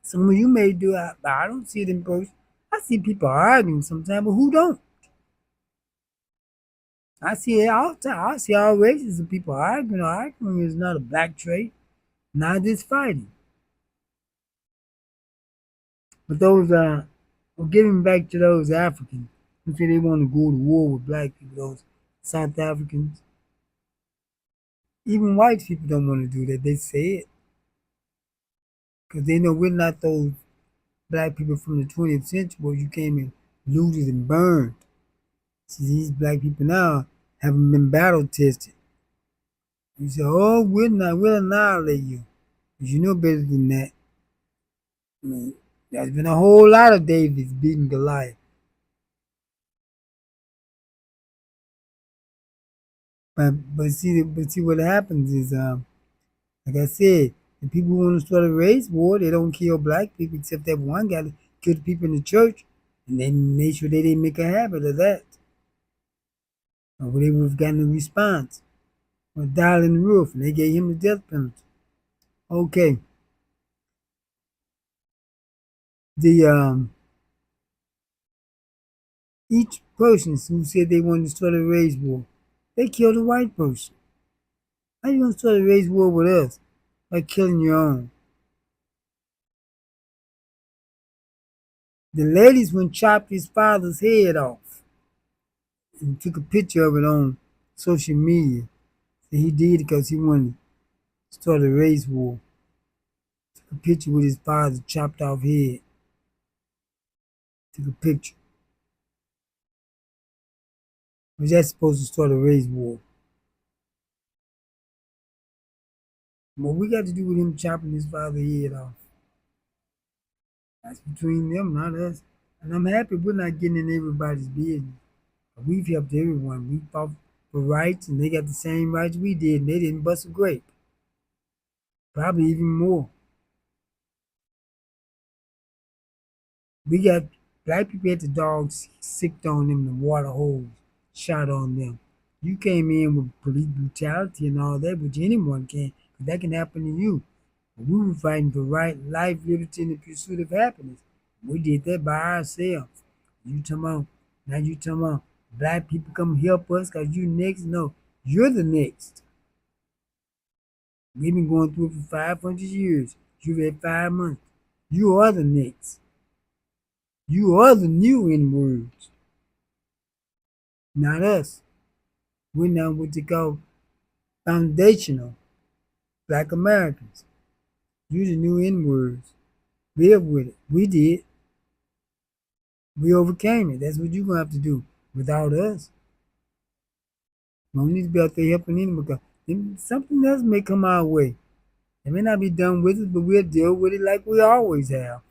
Some of you may do it, but I don't see it in person. I see people arguing sometimes, but who don't? I see it all the time. I see all races of people arguing. Arguing is not a black trait, not this fighting. But those getting back to those Africans who say they want to go to war with black people, those South Africans, even white people don't want to do that. They say it because they know we're not those black people from the 20th century where you came and looted and burned. See, these black people now haven't been battle tested. You say, oh, we'll annihilate you. But you know better than that. I mean, there's been a whole lot of Davids beating Goliath. But see what happens is like I said, the people who want to start a race war, they don't kill black people except that one guy that killed people in the church, and they made sure they didn't make a habit of that. Or they would have gotten a response. Or died in the roof, and they gave him the death penalty. Okay. The each person who said they wanted to start a race war, they killed a white person. How you gonna start a race war with us by killing your own? The ladies went chopped his father's head off and took a picture of it on social media. So he did it because he wanted to start a race war. Took a picture with his father's chopped off head. Took a picture. Was that supposed to start a race war? What we got to do with him chopping his father's head off? That's between them, not us. And I'm happy we're not getting in everybody's business. We've helped everyone. We fought for rights, and they got the same rights we did, and they didn't bust a grape. Probably even more. We got black people had the dogs sicked on them, the water holes shot on them. You came in with police brutality and all that, which anyone can, 'cause that can happen to you. But we were fighting for right, life, liberty, and the pursuit of happiness. We did that by ourselves. You talking about, now you talking about black people come help us because you next? No, you're the next. We've been going through it for 500 years. You've had 5 months. You are the next. You are the new in words, not us. We're now what they call foundational black Americans. You're the new in words. Live with it. We did. We overcame it. That's what you're going to have to do without us. We don't need to be out there helping anyone because something else may come our way. It may not be done with us, but we'll deal with it like we always have.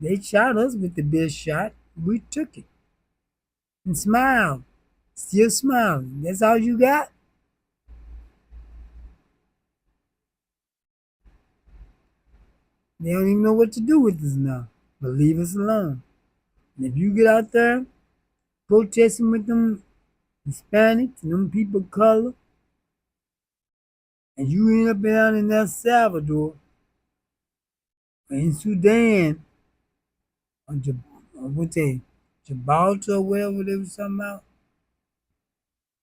They shot us with the best shot. We took it and smiled. Still smiling. That's all you got? They don't even know what to do with us now. But leave us alone. And if you get out there protesting with them Hispanics and them people of color, and you end up down in El Salvador or in Sudan or, what they Gibraltar or whatever they were talking about,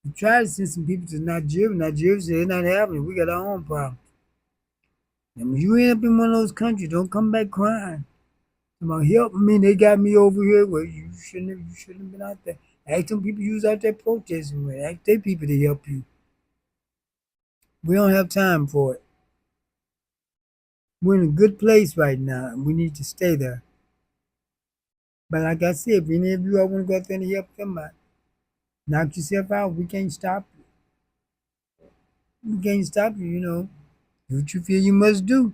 you try to send some people to Nigeria. Nigeria said they're not having it. We got our own problems. And when you end up in one of those countries, don't come back crying. Come on, help me. They got me over here. Well, you shouldn't have been out there. Ask them people you was out there protesting with. Ask their people to help you. We don't have time for it. We're in a good place right now, and we need to stay there. But like I said, if any of you all want to go out there and help them out, knock yourself out. We can't stop you. We can't stop you, Do what you feel you must do.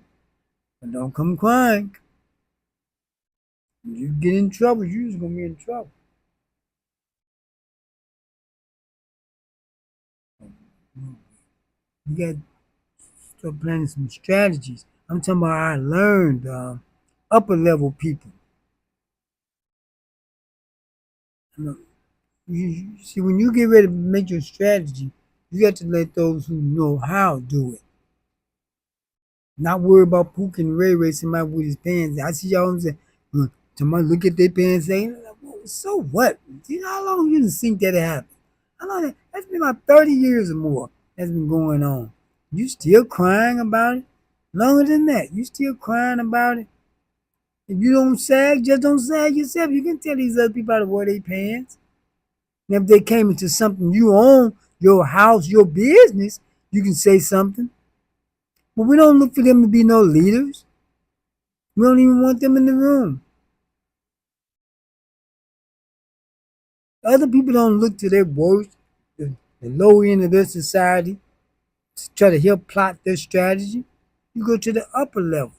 But don't come crying. If you get in trouble, you're just going to be in trouble. You got to start planning some strategies. I'm talking about I learned upper level people. See, when you get ready to make your strategy, you got to let those who know how do it. Not worry about Pook and Ray Ray somebody with his pants. I see y'all saying, somebody look at their pants saying, so what? Do you know how long you done think that happened? I know that's been about 30 years or more that's been going on. You still crying about it? Longer than that, you still crying about it? If you don't sag, just don't sag yourself. You can tell these other people how to wear their pants. And if they came into something you own, your house, your business, you can say something. But we don't look for them to be no leaders. We don't even want them in the room. Other people don't look to their worst, the low end of their society, to try to help plot their strategy. You go to the upper level.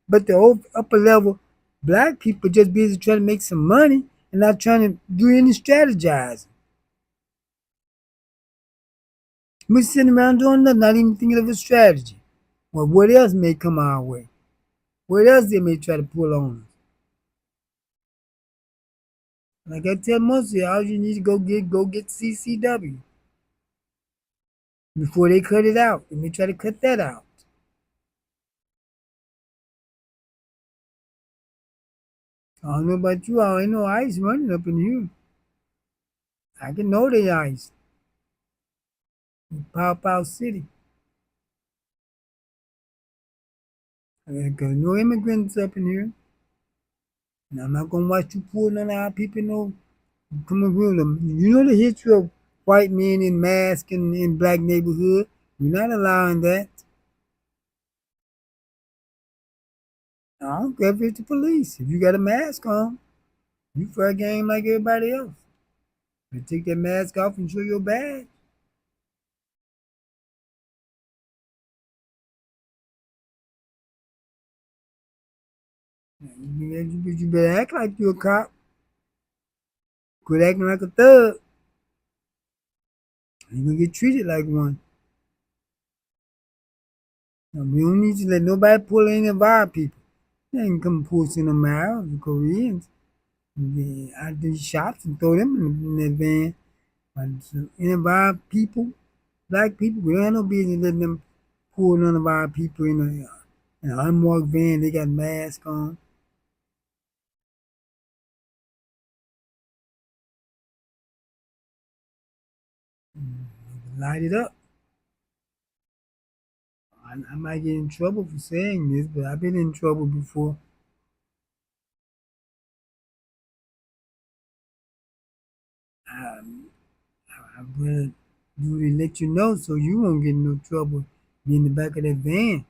But the upper level, black people just busy trying to make some money and not trying to do any strategizing. We're sitting around doing nothing, not even thinking of a strategy. Well, what else may come our way? What else they may try to pull on us? Like I tell most of you, all you need to go get CCW before they cut it out. They may try to cut that out. I don't know about you, I ain't no ice running up in here. I can know the ice. Pow Pow City. Cause no immigrants up in here. And I'm not gonna watch you pull none of our people no come around them. You know the history of white men in masks in black neighborhood. We're not allowing that. I don't care if it's the police. If you got a mask on, you fair game like everybody else. You take that mask off and show your badge. You better act like you're a cop. Quit acting like a thug. You're gonna get treated like one. We don't need to let nobody pull any of our people. They ain't come pull some of them the Koreans. They out these shops and throw them in that van. But any of our people, black people, we don't have no business letting them pull none of our people in an unmarked van. They got masks on. Light it up. I might get in trouble for saying this, but I've been in trouble before. Um, I'm gonna do to let you know so you won't get in no trouble. Be in the back of that van.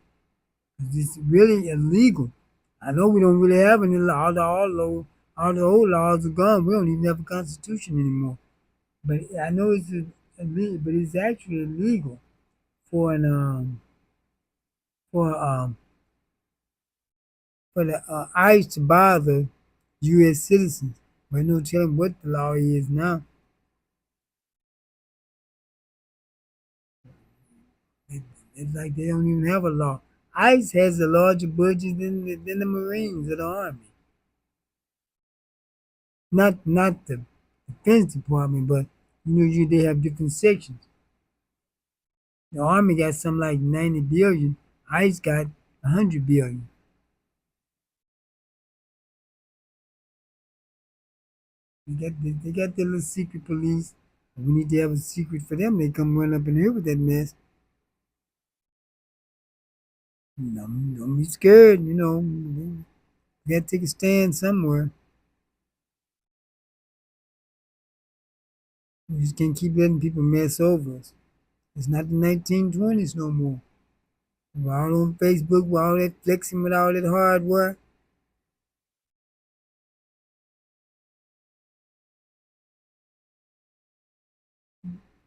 'Cause it's really illegal. I know we don't really have any law. All the old laws are gone. We don't even have a constitution anymore. But I know it's illegal, but it's actually illegal for an for for the ICE to bother U.S. citizens. But no telling what the law is now. It, it's like they don't even have a law. ICE has a larger budget than the Marines or the Army. Not the Defense Department, but they have different sections. The Army got something like 90 billion. ICE got 100 billion. They got their little secret police. We need to have a secret for them. They come run up in here with that mess. Don't be scared. You got to take a stand somewhere. We just can't keep letting people mess over us. It's not the 1920s no more. We're all on Facebook with all that flexing with all that hardware.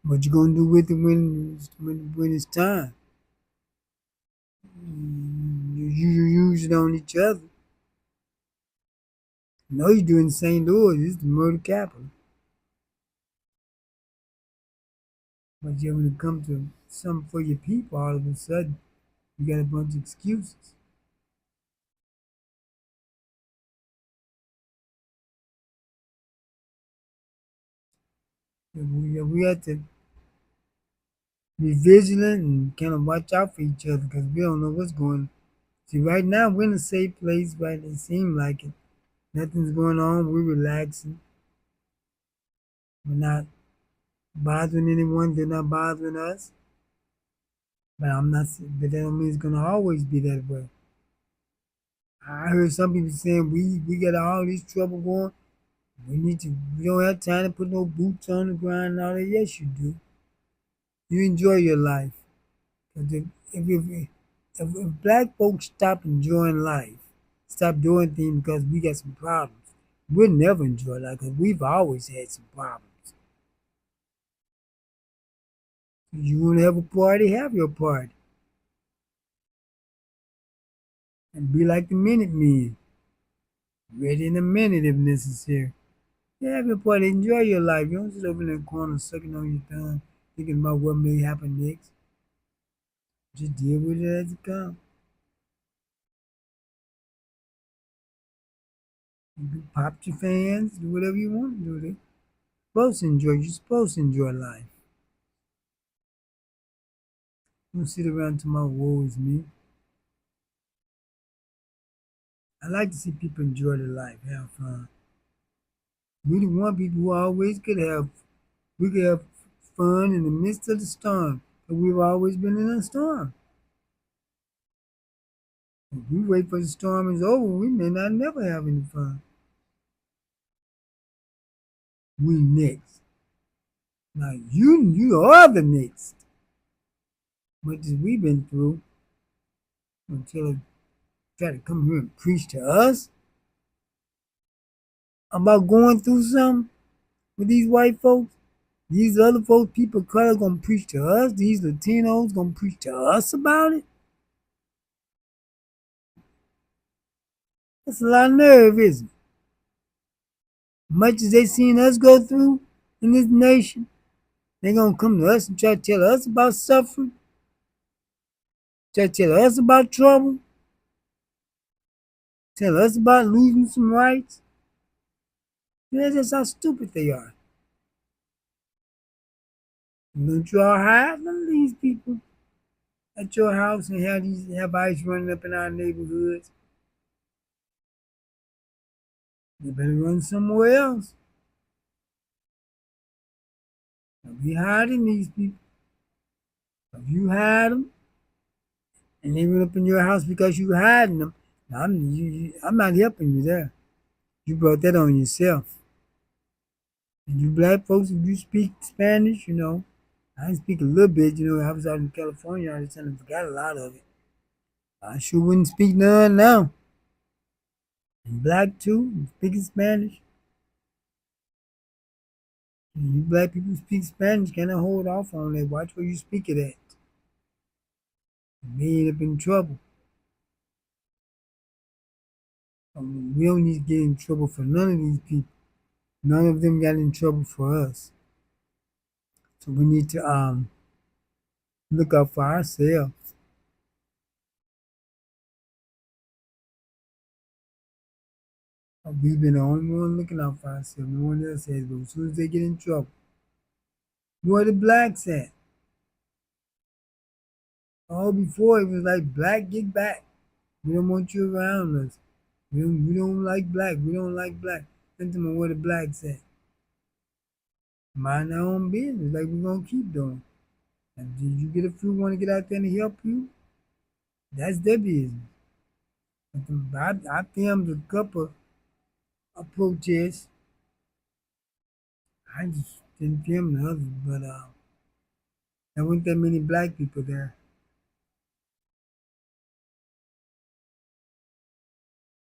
What you gonna do with it when it's time? You use it on each other. No, you do in St. Louis. It's the murder capital. But yet when it comes to something for your people, all of a sudden, you got a bunch of excuses. We have to be vigilant and kind of watch out for each other because we don't know what's going on. See, right now we're in a safe place, right? It seems like it. Nothing's going on. We're relaxing. We're not bothering anyone. They're not bothering us. But I'm not. But that don't mean it's gonna always be that way. I heard some people saying we got all this trouble going. We don't have time to put no boots on the ground and all that. Yes, you do. You enjoy your life. 'Cause if black folks stop enjoying life, stop doing things because we got some problems, we'll never enjoy life because we've always had some problems. You want to have a party, have your party. And be like the Minutemen, ready in a minute if necessary. Yeah, have your party, enjoy your life. You don't sit over in the corner sucking on your thumb, thinking about what may happen next. Just deal with it as it comes. You can pop your fans, do whatever you want to do. You're supposed to enjoy life. Don't sit around to my woe is me. I like to see people enjoy their life, have fun. We the one people who always we could have fun in the midst of the storm. But we've always been in a storm. If we wait for the storm is over, we may not never have any fun. We next. Now you are the next. Much as we've been through until they try to come here and preach to us about going through something with these white folks. These other folks, people of color, gonna preach to us. These Latinos gonna preach to us about it. That's a lot of nerve, isn't it? Much as they seen us go through in this nation, they gonna come to us and try to tell us about suffering, try to tell us about trouble, tell us about losing some rights. That's just how stupid they are. Don't you all hide none of these people at your house and have ICE running up in our neighborhoods. They better run somewhere else. Don't be hiding these people. If you hide them and they run up in your house because you hiding them, I'm not helping you there. You brought that on yourself. And you black folks, if you speak Spanish, I speak a little bit, I was out in California all the time and forgot a lot of it. I sure wouldn't speak none now. And black too, speaking Spanish. And you black people speak Spanish, cannot hold off on that. Watch where you speak it at. You may end up in trouble. We don't need to get in trouble for none of these people. None of them got in trouble for us. So we need to look out for ourselves. We've been the only one looking out for ourselves. No one else has. But as soon as they get in trouble, where the blacks at? Oh, before it was like black, get back. We don't want you around us. We don't like black. We don't like black. Then tell me where the blacks at. Mind our own business, like we're gonna keep doing. And did you get a few want to get out there and help you? That's their business. I filmed a couple of protests. I just didn't film the others, but there weren't that many black people there.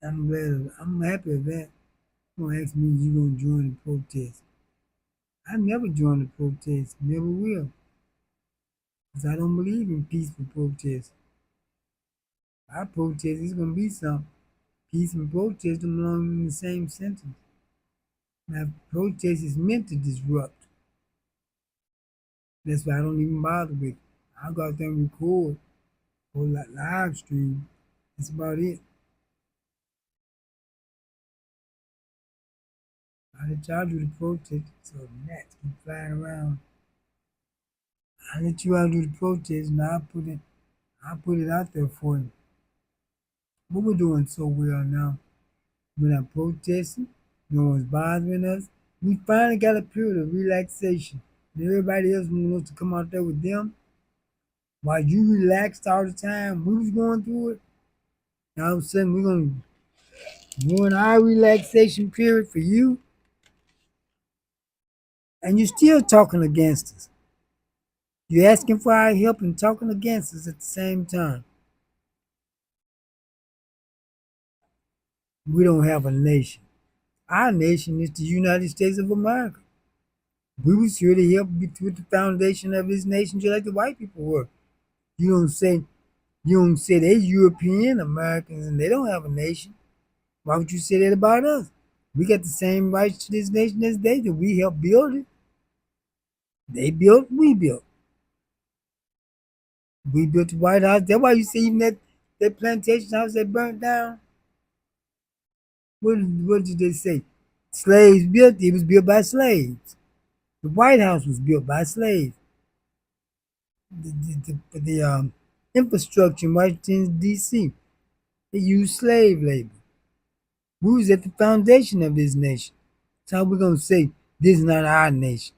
I'm glad. I'm happy with that. You gonna ask me, you gonna join the protest? I never join the protest. Never will, because I don't believe in peaceful protests. I protest. It's gonna be something. Peace and protest don't belong in the same sentence. Now, protest is meant to disrupt. That's why I don't even bother with it. I'll go out there and record or live stream. That's about it. I let y'all do the protest, so gnats keep flying around. I let you all do the protest, and I put it out there for you. But we're doing so well now. We're not protesting. No one's bothering us. We finally got a period of relaxation. And everybody else wants to come out there with them. While you relaxed all the time, we was going through it. Now all of a sudden we're gonna ruin our relaxation period for you, and you're still talking against us. You're asking for our help and talking against us at the same time. We don't have a nation. Our nation is the United States of America. We was here to help with the foundation of this nation just like the white people were. You don't say you don't say they European Americans and they don't have a nation. Why would you say that about us? We got the same rights to this nation as they do. We helped build it. They built, we built. We built the White House. That's why you see even that plantation house that burnt down. What did they say? Slaves built it. It was built by slaves. The White House was built by slaves. The infrastructure in Washington, D.C., they used slave labor. We was at the foundation of this nation. So how we going to say this is not our nation?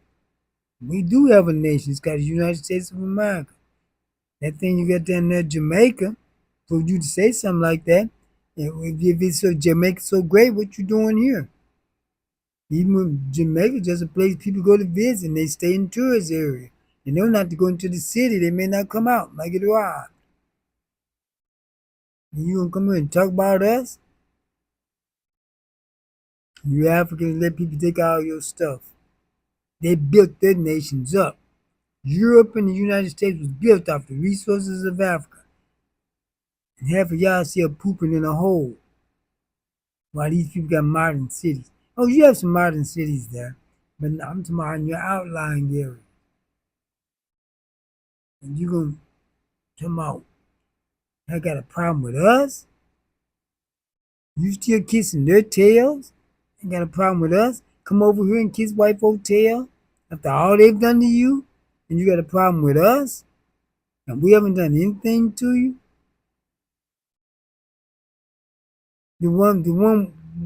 We do have a nation. It's called the United States of America. That thing you got down there, Jamaica, for you to say something like that, if it's so Jamaica so great, what you doing here? Even Jamaica just a place people go to visit and they stay in tourist area. And they're not to go into the city, they may not come out, like it robbed. And you gonna come here and talk about us? You Africans let people take all your stuff. They built their nations up. Europe and the United States was built off the resources of Africa. And half of y'all still pooping in a hole while these people got modern cities. Oh, you have some modern cities there, but I'm talking about in your outlying area. And you gonna talk about I got a problem with us? You still kissing their tails? Ain't got a problem with us? Come over here and kiss white folk tail after all they've done to you? And you got a problem with us? And we haven't done anything to you? The one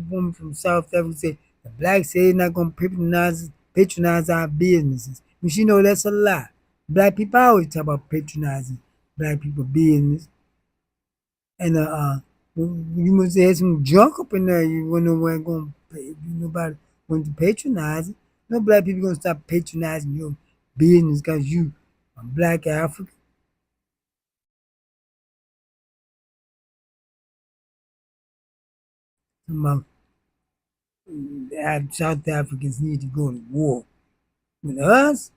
woman from South Africa said the blacks say they're not gonna patronize our businesses. But you know that's a lie. Black people always talk about patronizing black people business. And you must have had some junk up in there. You wouldn't know where going to nobody want to patronize it. No black people gonna stop patronizing your business because you a black African. Some South Africans need to go to war with us.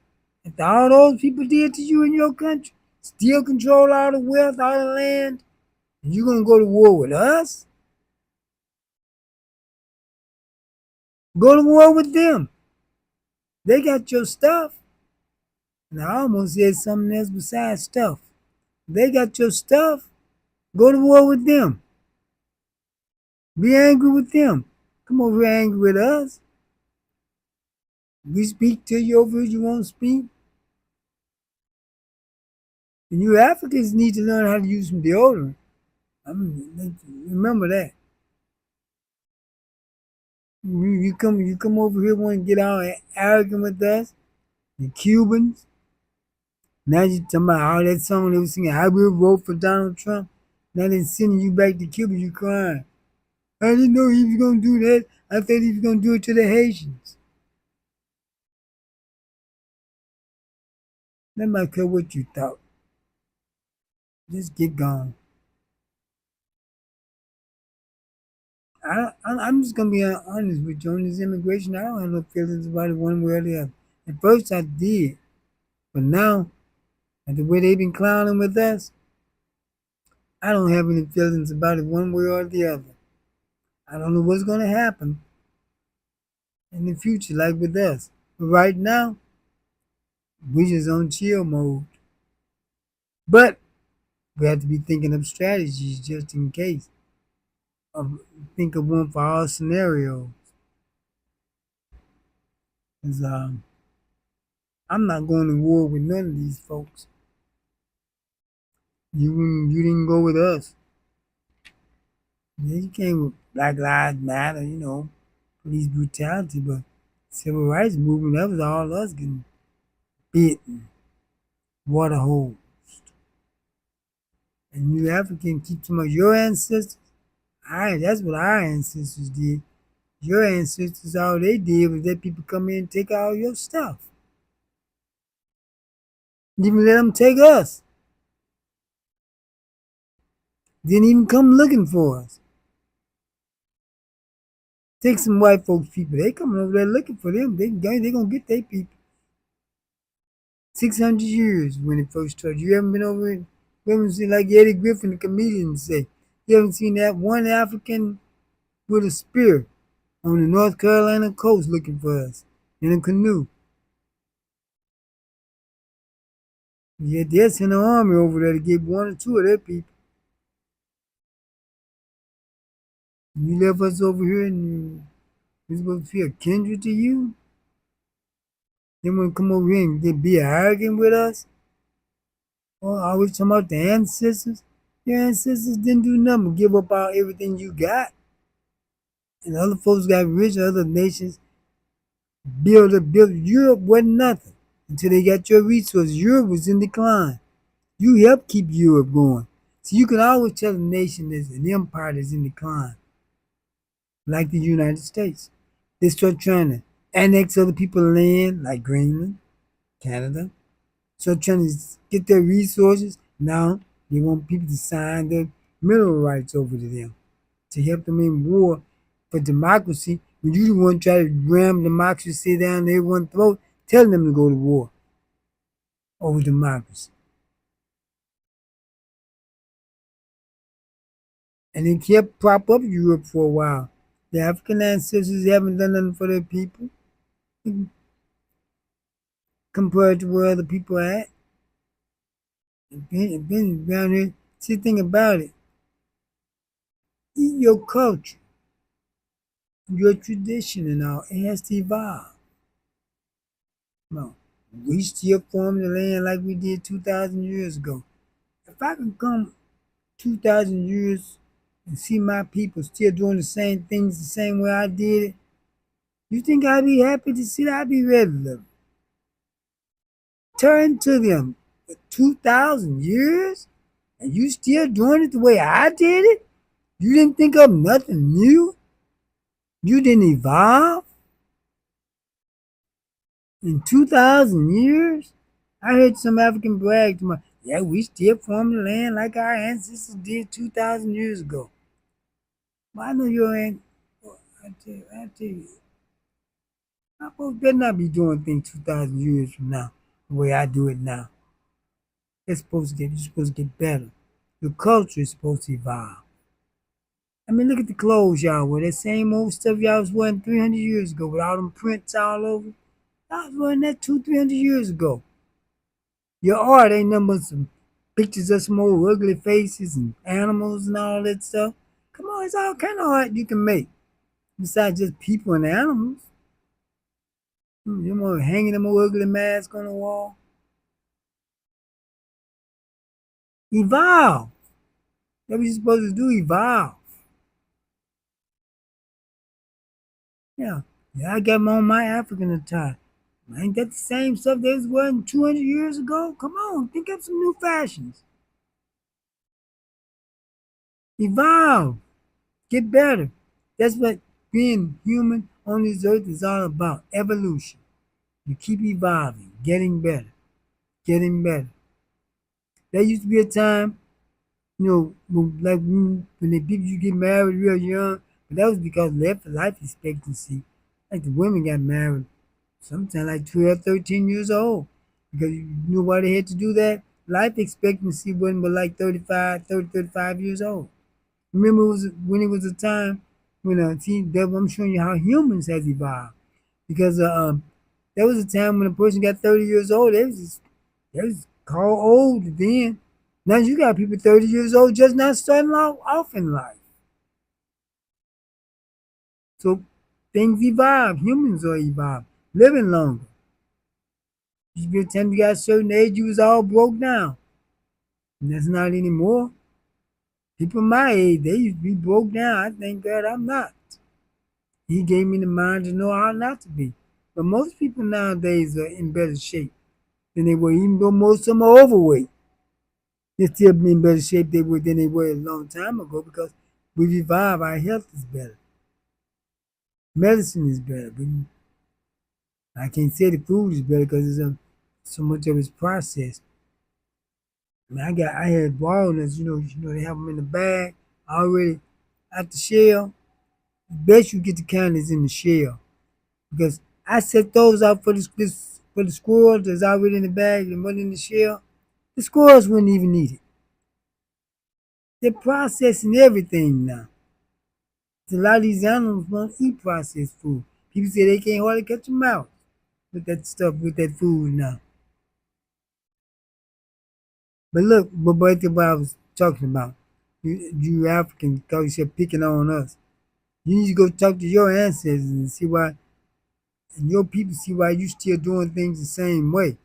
After all those people did to you in your country, still control all the wealth, all the land, and you gonna go to war with us? Go to war with them. They got your stuff. And I almost said something else besides stuff. They got your stuff. Go to war with them. Be angry with them. Come over here angry with us. We speak to you over here, you won't speak. And you Africans need to learn how to use some deodorant. Remember that. You come over here want to get all arrogant with us. The Cubans. Now you talking about all that song they were singing, I will vote for Donald Trump. Now they're sending you back to Cuba, you crying. I didn't know he was gonna do that. I thought he was gonna do it to the Haitians. Let me care what you thought. Just get gone. I'm just gonna be honest with you on this immigration. I don't have no feelings about it one way or the other. At first I did, but now, and the way they've been clowning with us, I don't have any feelings about it one way or the other. I don't know what's gonna happen in the future, like with us. But right now, we just on chill mode. But we have to be thinking of strategies just in case. Think of one for all scenarios. 'Cause, I'm not going to war with none of these folks. You didn't go with us. Yeah, you came with Black Lives Matter, police brutality, but civil rights movement, that was all us getting bitten, water hole. And you African keep talking about your ancestors. That's what our ancestors did. Your ancestors, all they did was let people come in and take all your stuff. Didn't let them take us. Didn't even come looking for us. Take some white folks people. They coming over there looking for them. They gonna get their people. 600 years when it first started. You haven't been over it. You haven't seen like Eddie Griffin, the comedian, say. You haven't seen that one African with a spear on the North Carolina coast looking for us in a canoe. Yet they're sending an army over there to get one or two of their people. You left us over here and we're supposed to feel kindred to you? They want to come over here and be arrogant with us? Or are we talking about the ancestors? Your ancestors didn't do nothing but give up everything you got. And other folks got rich, other nations built. Europe wasn't nothing until they got your resources. Europe was in decline. You helped keep Europe going. So you can always tell a nation that's an empire that's in decline, like the United States. They start trying to annex other people's land, like Greenland, Canada. Start trying to get their resources. Now they want people to sign their mineral rights over to them to help them in war for democracy. When you the one try to ram democracy down everyone's throat, telling them to go to war over democracy. And they kept prop up Europe for a while. The African ancestors haven't done nothing for their people compared to where other people are at. And then down here, see, think about it. Your culture, your tradition and all, it has to evolve. No, we still form the land like we did 2,000 years ago. If I can come 2,000 years and see my people still doing the same things the same way I did it, you think I'd be happy to see that? I'd be ready to turn to them for 2,000 years and you still doing it the way I did it? You didn't think of nothing new? You didn't evolve? In 2,000 years? I heard some African brag to my, yeah, we still farm the land like our ancestors did 2,000 years ago. Well, I know your aunt, I tell you, my folks better not be doing things 2,000 years from now the way I do it now. You're supposed to get better. Your culture is supposed to evolve. I mean, look at the clothes y'all wear. That same old stuff y'all was wearing 300 years ago with all them prints all over. Y'all was wearing that 300 years ago. Your art ain't nothing but some pictures of some old ugly faces and animals and all that stuff. Come on, it's all kind of art you can make besides just people and animals. You know, hanging them old ugly masks on the wall. Evolve. That's what you're supposed to do, evolve. Yeah. Yeah, I got on my African attire. Ain't that the same stuff that was wearing 200 years ago? Come on, think up some new fashions. Evolve. Get better. That's what being human on this earth is all about. Evolution. You keep evolving, getting better, getting better. There used to be a time, like when the people you get married real young, but that was because life expectancy. Like the women got married sometimes like 12, 13 years old. Because you knew why they had to do that? Life expectancy wasn't but like 35 years old. Remember when it was a time when, I'm showing you how humans has evolved. Because there was a time when a person got 30 years old, they was called old then. Now you got people 30 years old just not starting off in life. So things evolve. Humans are evolved. living longer. By the time you got a certain age, you was all broke down. And that's not anymore. People my age, they used to be broke down. I thank God I'm not. He gave me the mind to know how not to be. But most people nowadays are in better shape than they were, even though most of them are overweight. They still be in better shape than they were a long time ago because we revive, our health is better. Medicine is better. But I can't say the food is better because so much of it's processed. I mean, I had walnuts, they have them in the bag already out the shell. Best you get the kind that's in the shell because I set those out for the squirrels that's already in the bag and one in the shell. The squirrels wouldn't even eat it. They're processing everything now. So a lot of these animals won't eat processed food. People say they can't hardly catch a mouse with that stuff, with that food now. But look, what I was talking about. You Africans call yourself picking on us. You need to go talk to your ancestors and see why, and your people see why you still doing things the same way.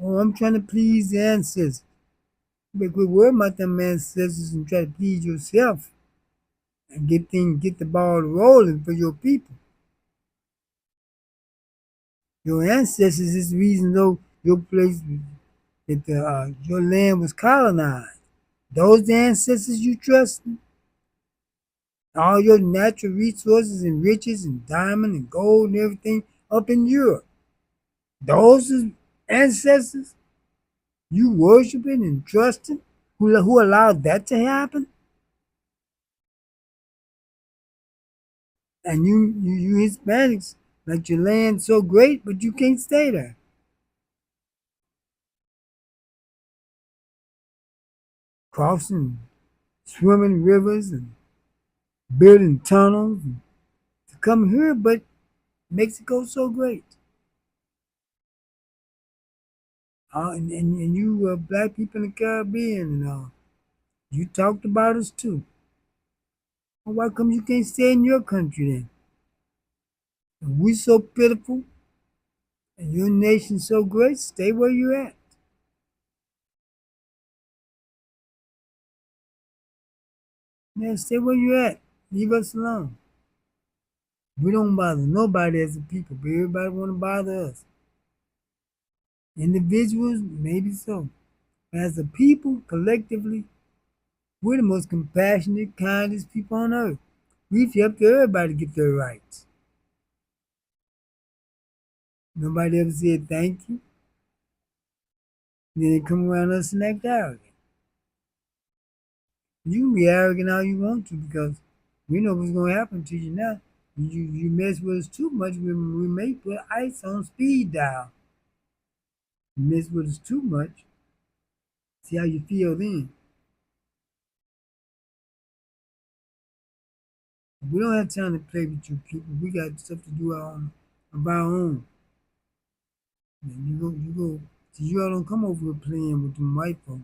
Oh, I'm trying to please the ancestors. But quit worrying about them ancestors and try to please yourself and get the ball rolling for your people. Your ancestors is the reason though your place that your land was colonized. Those the ancestors you trust, all your natural resources and riches and diamond and gold and everything up in Europe. Those is ancestors you worshiping and trusting, who allowed that to happen, and you Hispanics like your land so great, but you can't stay there. Crossing, swimming rivers and building tunnels and to come here, but Mexico's so great. And you black people in the Caribbean and you talked about us too. Well, why come you can't stay in your country then? If we so pitiful and your nation so great, stay where you at. Man, stay where you at. Leave us alone. We don't bother nobody as a people, but everybody want to bother us. Individuals, maybe so. But as a people, collectively, we're the most compassionate, kindest people on earth. We've helped everybody get their rights. Nobody ever said thank you. Then they come around us and act arrogant. You can be arrogant all you want to because we know what's going to happen to you now. You mess with us too much, we may put ice on speed dial. You mess with us too much, see how you feel then. We don't have time to play with you people. We got stuff to do of our own. And you go. See, you all don't come over here playing with them white folks.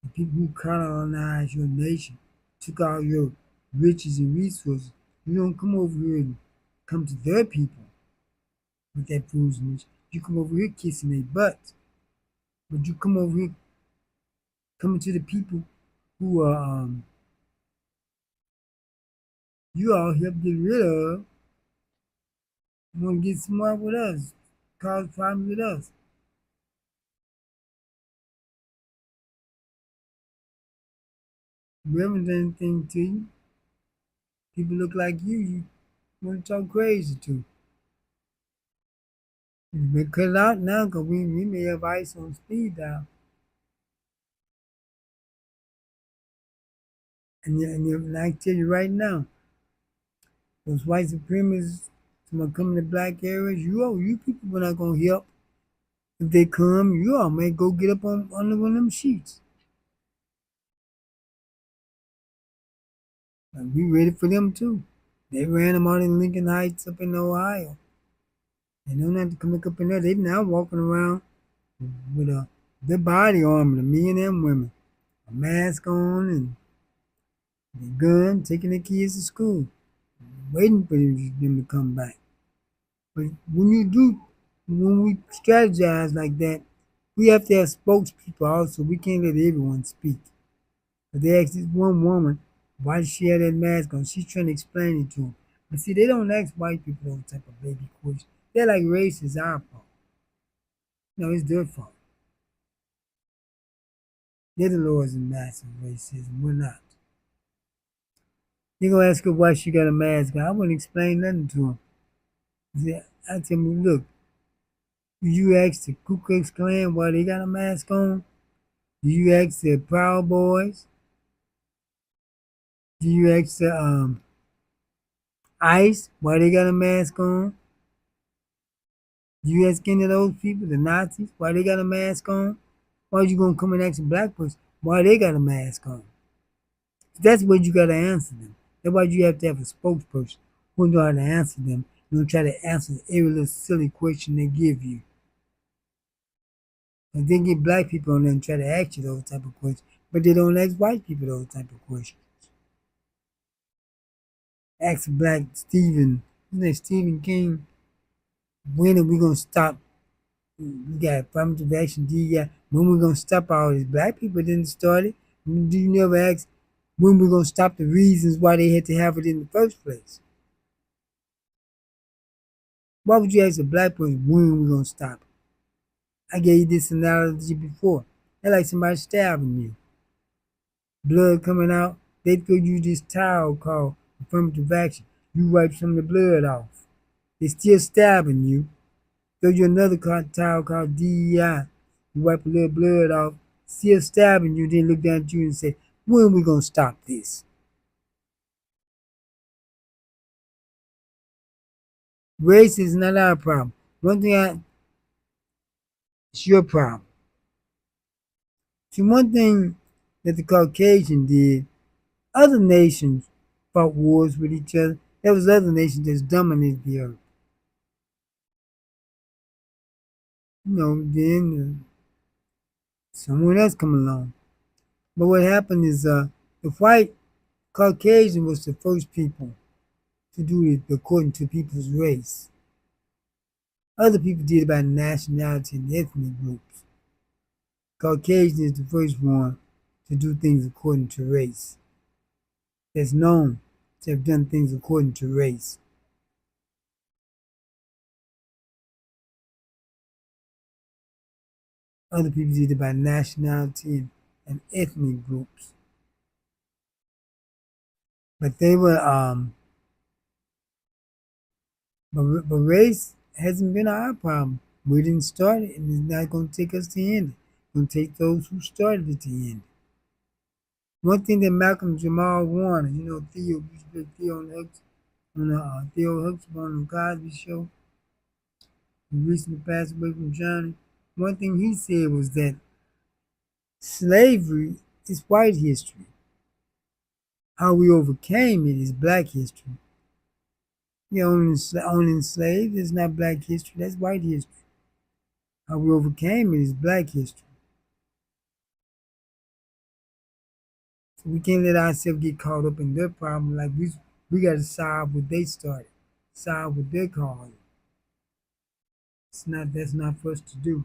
The people who colonized your nation, took all your riches and resources. You don't come over here and come to their people with that foolishness. You come over here kissing their butts. But you come over here coming to the people who are you all help get rid of, want to get smart with us, cause problems with us. We haven't done anything to you. People look like you want to talk crazy to. You better cut it out now because we may have ice on speed dial. And I tell you right now, those white supremacists coming to black areas, you people are not going to help. If they come, you all may go get up on under one of them sheets. And we ready for them too. They ran them out in Lincoln Heights up in Ohio. They don't have to come up in there. They now walking around with their body armor, the men and women, a mask on and the gun, taking their kids to school. waiting for them to come back. But when we strategize like that, we have to have spokespeople also. We can't let everyone speak. But they asked this one woman, why does she have that mask on? She's trying to explain it to them. But see, they don't ask white people those type of baby questions. They're like race is our fault. No, it's their fault. They're the lords of massive racism. We're not. They're gonna ask her why she got a mask on. I wouldn't explain nothing to them. I tell them, look, do you ask the Ku Klux Klan why they got a mask on? Do you ask the Proud Boys? Do you ask the ICE why they got a mask on? Do you ask any of those people, the Nazis, why they got a mask on? Why you gonna come and ask a black person why they got a mask on? That's what you gotta answer them. That's why you have to have a spokesperson who know how to answer them. You don't try to answer every little silly question they give you. And then get black people on there and try to ask you those type of questions, but they don't ask white people those type of questions. Ask black Stephen, Stephen King, when are we gonna stop? We got affirmative action, DEI. When we gonna stop all this? Black people didn't start it. Do you never ask when we gonna stop the reasons why they had to have it in the first place? Why would you ask a black person when we gonna stop it? I gave you this analogy before. That's like somebody stabbing you. Blood coming out, they throw you this towel called affirmative action. You wipe some of the blood off. They still stabbing you. Throw you another towel called DEI. You wipe a little blood off, still stabbing you, then look down at you and say, when are we gonna stop this? Race is not our problem. It's your problem. See, one thing that the Caucasian did, other nations fought wars with each other. There was other nations that dominated the earth. Then someone else come along. But what happened is the white Caucasian was the first people to do it according to people's race. Other people did it by nationality and ethnic groups. Caucasian is the first one to do things according to race. That's known to have done things according to race. Other people did it by nationality and ethnic groups. But they were but race hasn't been our problem. We didn't start it, and it's not going to take us to end it. It's going to take those who started it to end it. One thing that Malcolm Jamal Warner, Theo, used to play Theo on the Theo Huxtable on the Cosby Show, who recently passed away from Johnny. One thing he said was that slavery is white history. How we overcame it is black history. Only enslaved is not black history, that's white history. How we overcame it is black history. So we can't let ourselves get caught up in their problem. Like we got to solve what they started, solve what they call it. That's not for us to do.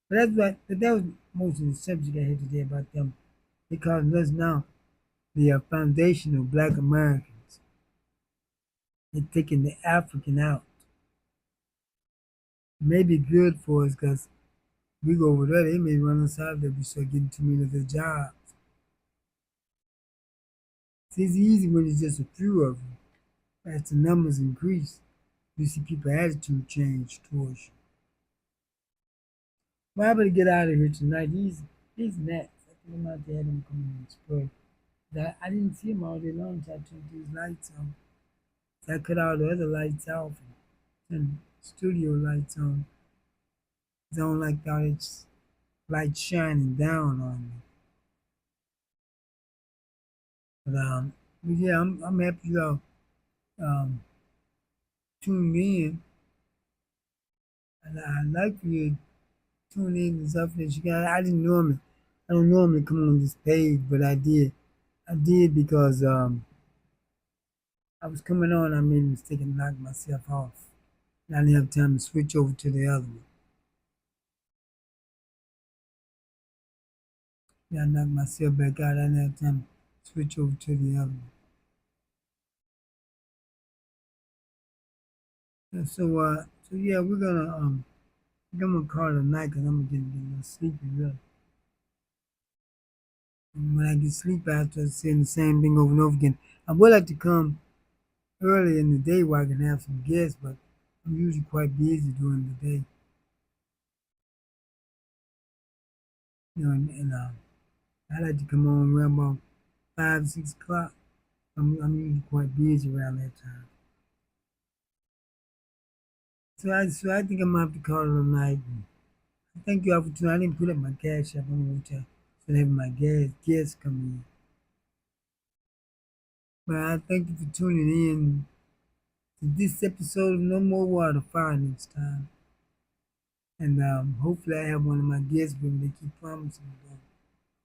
But that was most of the subject I had today about them. They calling us now the foundation of Black Americans. They're taking the African out. Maybe good for us because we go over there, they may run us out if we start getting too many of their jobs. See, it's easy when it's just a few of them. As the numbers increase, you see people's attitude change towards you. Well, I better get out of here tonight. He's next. I think I'm out there had him coming and explore. I didn't see him all day long until I turned these lights on. So I cut all the other lights off and turned studio lights on. I don't like all its light shining down on me. But yeah, I'm happy y'all um, tuned in. And I like for you to tune in and stuff that you got. I don't normally come on this page, but I did. I did because I was coming on, I made a mistake and knocked myself off. And I didn't have time to switch over to the other one. Yeah, I knocked myself back out. I didn't have time to switch over to the other one. And so yeah, I'm gonna call it a night because I'm gonna get a little sleepy, really. And when I get sleepy, I start saying the same thing over and over again. I would like to come early in the day where I can have some guests, but I'm usually quite busy during the day. And I like to come on around about 5, 6 o'clock. I'm usually quite busy around that time. So I think I'm gonna have to call it a night. And thank you all for tuning. I didn't put up my cash app. I'm gonna try to have my guests come in. But I thank you for tuning in to this episode of No More Water Fire next time. And hopefully I have one of my guests with me. They keep promising to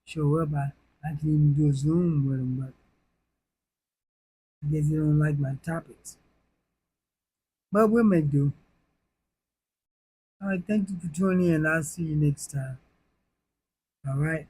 show up. I can even do a Zoom with them, but I guess they don't like my topics. But we'll make do. All right, thank you for tuning in. I'll see you next time. All right.